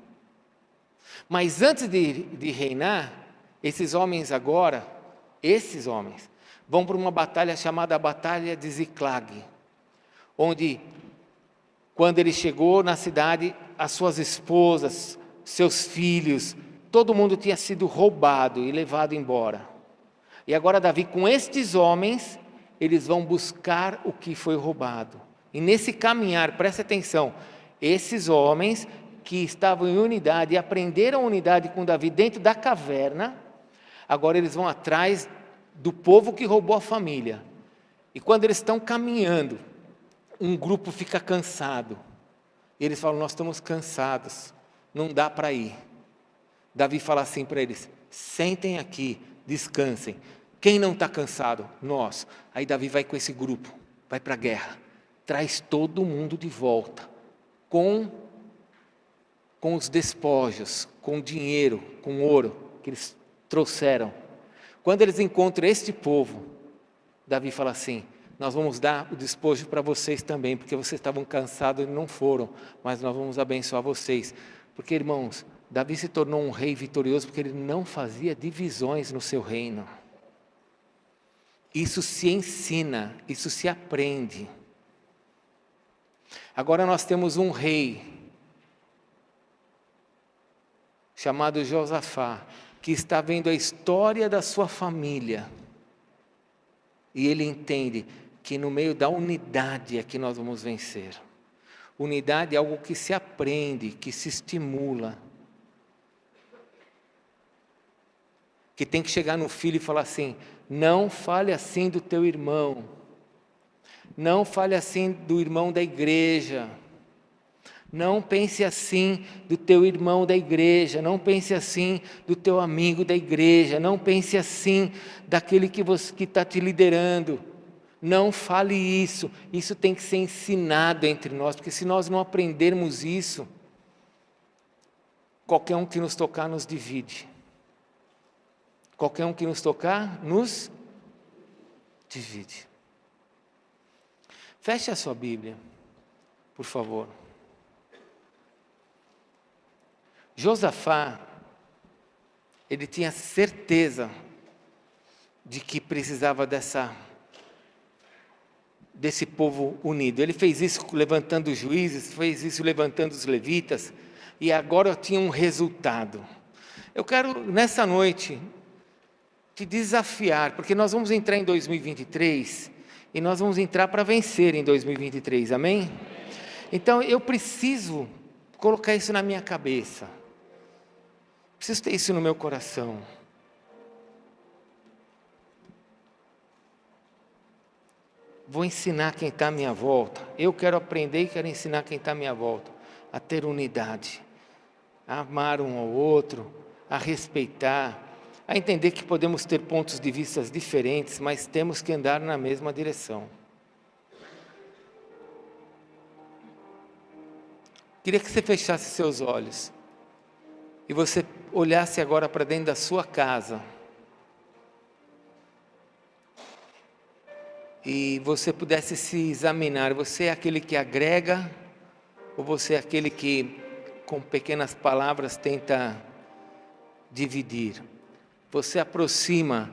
Mas antes de reinar, esses homens vão para uma batalha chamada Batalha de Ziclag, onde, quando ele chegou na cidade, as suas esposas, seus filhos, todo mundo tinha sido roubado e levado embora. E agora Davi, com estes homens, eles vão buscar o que foi roubado. E nesse caminhar, presta atenção, esses homens que estavam em unidade e aprenderam unidade com Davi dentro da caverna, agora eles vão atrás do povo que roubou a família. E quando eles estão caminhando, um grupo fica cansado. E eles falam: nós estamos cansados, não dá para ir. Davi fala assim para eles: sentem aqui, descansem. Quem não está cansado? Nós. Aí Davi vai com esse grupo, vai para a guerra, traz todo mundo de volta, com os despojos, com dinheiro, com ouro que eles trouxeram. Quando eles encontram este povo, Davi fala assim: nós vamos dar o despojo para vocês também, porque vocês estavam cansados e não foram, mas nós vamos abençoar vocês. Porque, irmãos, Davi se tornou um rei vitorioso porque ele não fazia divisões no seu reino. Isso se ensina, isso se aprende. Agora nós temos um rei, chamado Josafá, que está vendo a história da sua família. E ele entende que no meio da unidade é que nós vamos vencer. Unidade é algo que se aprende, que se estimula. Que tem que chegar no filho e falar assim: não fale assim do teu irmão. Não fale assim do irmão da igreja. Não pense assim do teu irmão da igreja. Não pense assim do teu amigo da igreja. Não pense assim daquele que está te liderando. Não fale isso. Isso tem que ser ensinado entre nós, porque se nós não aprendermos isso, qualquer um que nos tocar nos divide. Qualquer um que nos tocar nos divide. Feche a sua Bíblia, por favor. Josafá, ele tinha certeza de que precisava desse povo unido. Ele fez isso levantando os juízes, fez isso levantando os levitas, e agora tinha um resultado. Eu quero, nessa noite, te desafiar, porque nós vamos entrar em 2023, e nós vamos entrar para vencer em 2023, amém? Então eu preciso colocar isso na minha cabeça, preciso ter isso no meu coração. Vou ensinar quem está à minha volta, eu quero aprender e quero ensinar quem está à minha volta, a ter unidade, a amar um ao outro, a respeitar, a entender que podemos ter pontos de vista diferentes, mas temos que andar na mesma direção. Queria que você fechasse seus olhos e você olhasse agora para dentro da sua casa e você pudesse se examinar. Você é aquele que agrega ou você é aquele que com pequenas palavras tenta dividir? Você aproxima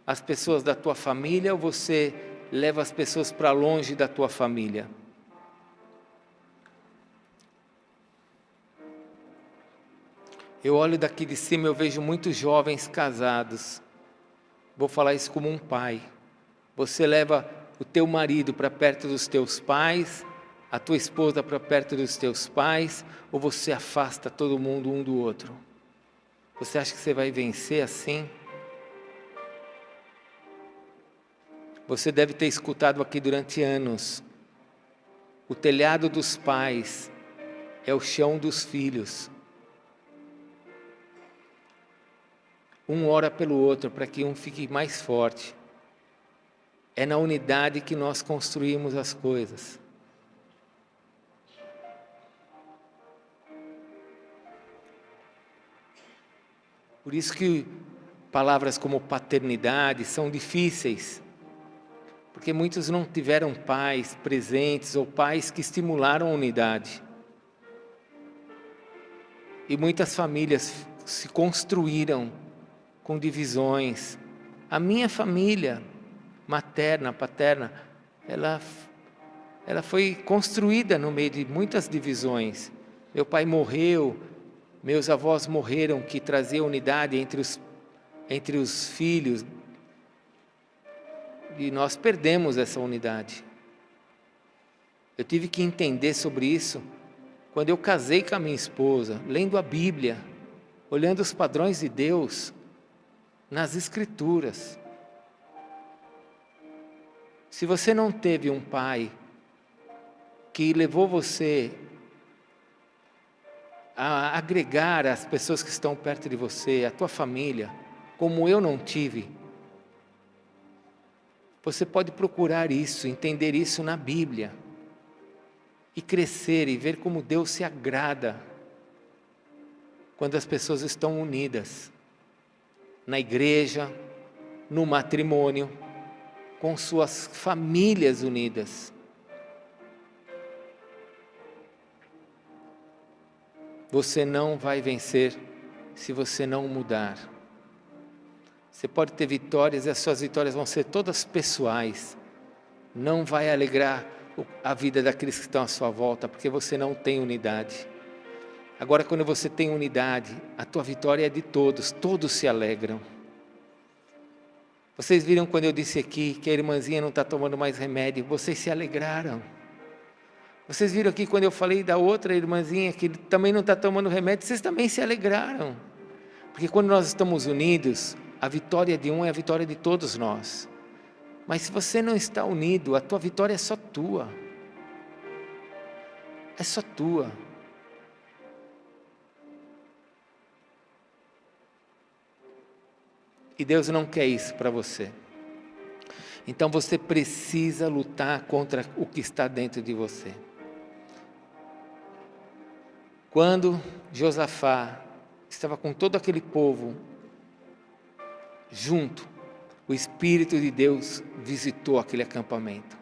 as pessoas da tua família ou você leva as pessoas para longe da tua família? Eu olho daqui de cima, eu vejo muitos jovens casados. Vou falar isso como um pai. Você leva o teu marido para perto dos teus pais, a tua esposa para perto dos teus pais, ou você afasta todo mundo um do outro? Você acha que você vai vencer assim? Você deve ter escutado aqui durante anos: o telhado dos pais é o chão dos filhos. Um ora pelo outro para que um fique mais forte. É na unidade que nós construímos as coisas. Por isso que palavras como paternidade são difíceis, porque muitos não tiveram pais presentes ou pais que estimularam a unidade. E muitas famílias se construíram com divisões. A minha família, materna, paterna, ela foi construída no meio de muitas divisões. Meu pai morreu, meus avós morreram, que trazia unidade entre os filhos, e nós perdemos essa unidade. Eu tive que entender sobre isso quando eu casei com a minha esposa, lendo a Bíblia, olhando os padrões de Deus nas Escrituras. Se você não teve um pai que levou você a agregar as pessoas que estão perto de você, a tua família, como eu não tive, você pode procurar isso, entender isso na Bíblia, e crescer e ver como Deus se agrada quando as pessoas estão unidas, na igreja, no matrimônio, com suas famílias unidas. Você não vai vencer se você não mudar. Você pode ter vitórias e as suas vitórias vão ser todas pessoais. Não vai alegrar a vida daqueles que estão à sua volta, porque você não tem unidade. Agora, quando você tem unidade, a tua vitória é de todos, todos se alegram. Vocês viram quando eu disse aqui que a irmãzinha não está tomando mais remédio, vocês se alegraram. Vocês viram aqui quando eu falei da outra irmãzinha que também não está tomando remédio, vocês também se alegraram. Porque quando nós estamos unidos, a vitória de um é a vitória de todos nós. Mas se você não está unido, a tua vitória é só tua. É só tua. E Deus não quer isso para você. Então você precisa lutar contra o que está dentro de você. Quando Josafá estava com todo aquele povo junto, o Espírito de Deus visitou aquele acampamento.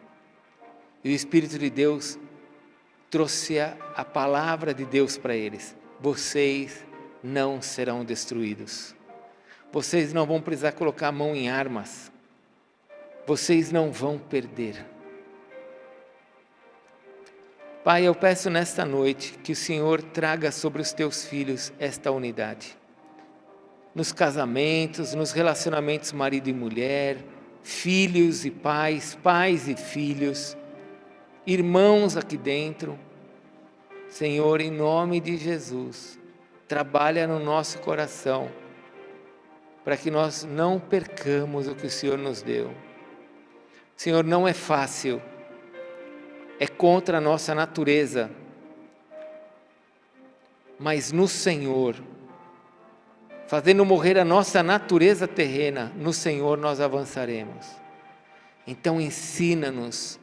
E o Espírito de Deus trouxe a palavra de Deus para eles. Vocês não serão destruídos. Vocês não vão precisar colocar a mão em armas. Vocês não vão perder. Pai, eu peço nesta noite que o Senhor traga sobre os teus filhos esta unidade. Nos casamentos, nos relacionamentos marido e mulher, filhos e pais, pais e filhos, irmãos aqui dentro. Senhor, em nome de Jesus, trabalha no nosso coração, para que nós não percamos o que o Senhor nos deu. Senhor, não é fácil, é contra a nossa natureza, mas no Senhor, fazendo morrer a nossa natureza terrena, no Senhor nós avançaremos. Então ensina-nos,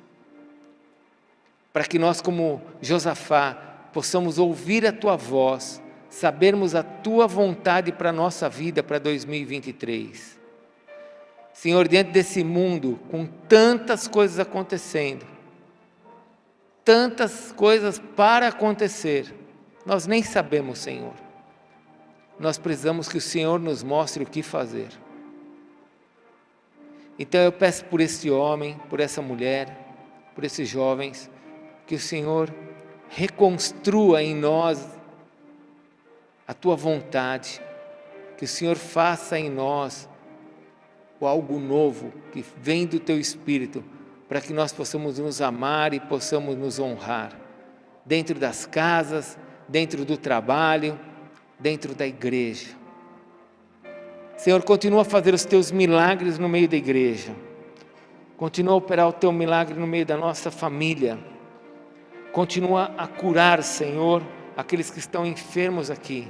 para que nós como Josafá, possamos ouvir a Tua voz, sabermos a Tua vontade para a nossa vida, para 2023. Senhor, diante desse mundo, com tantas coisas acontecendo, tantas coisas para acontecer, nós nem sabemos, Senhor. Nós precisamos que o Senhor nos mostre o que fazer. Então eu peço por esse homem, por essa mulher, por esses jovens, que o Senhor reconstrua em nós a Tua vontade, que o Senhor faça em nós algo novo que vem do Teu Espírito, para que nós possamos nos amar e possamos nos honrar, dentro das casas, dentro do trabalho, dentro da igreja. Senhor, continua a fazer os Teus milagres no meio da igreja, continua a operar o Teu milagre no meio da nossa família, continua a curar, Senhor, aqueles que estão enfermos aqui,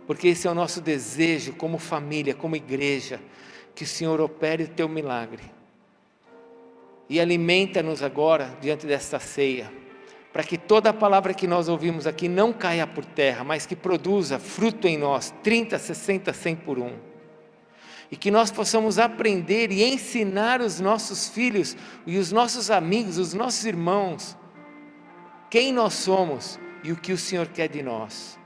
porque esse é o nosso desejo como família, como igreja, que o Senhor opere o Teu milagre. E alimenta-nos agora diante desta ceia, para que toda a palavra que nós ouvimos aqui não caia por terra, mas que produza fruto em nós, 30, 60, 100 por um. E que nós possamos aprender e ensinar os nossos filhos e os nossos amigos, os nossos irmãos, quem nós somos e o que o Senhor quer de nós.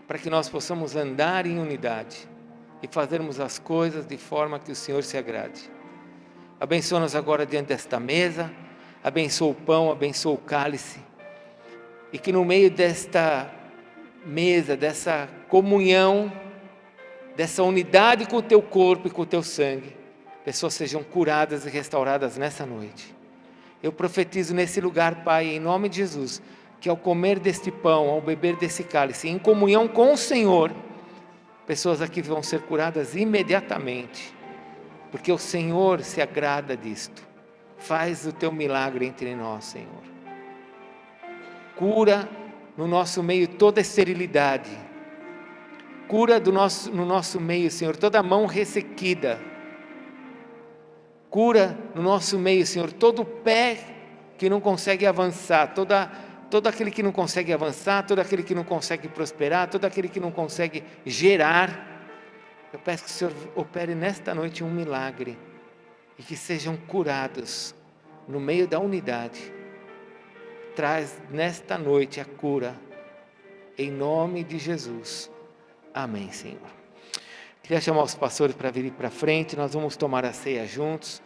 Para que nós possamos andar em unidade e fazermos as coisas de forma que o Senhor se agrade. Abençoa-nos agora diante desta mesa, abençoa o pão, abençoa o cálice, e que no meio desta mesa, dessa comunhão, dessa unidade com o Teu corpo e com o Teu sangue, pessoas sejam curadas e restauradas nessa noite. Eu profetizo nesse lugar, Pai, em nome de Jesus, que ao comer deste pão, ao beber desse cálice, em comunhão com o Senhor, pessoas aqui vão ser curadas imediatamente, porque o Senhor se agrada disto. Faz o Teu milagre entre nós, Senhor. Cura no nosso meio toda esterilidade. Cura no nosso meio, Senhor, toda mão ressequida. Cura no nosso meio, Senhor, todo pé que não consegue avançar, todo aquele que não consegue avançar, todo aquele que não consegue prosperar, todo aquele que não consegue gerar. Eu peço que o Senhor opere nesta noite um milagre e que sejam curados no meio da unidade. Traz nesta noite a cura, em nome de Jesus. Amém, Senhor. Queria chamar os pastores para virem para frente, nós vamos tomar a ceia juntos.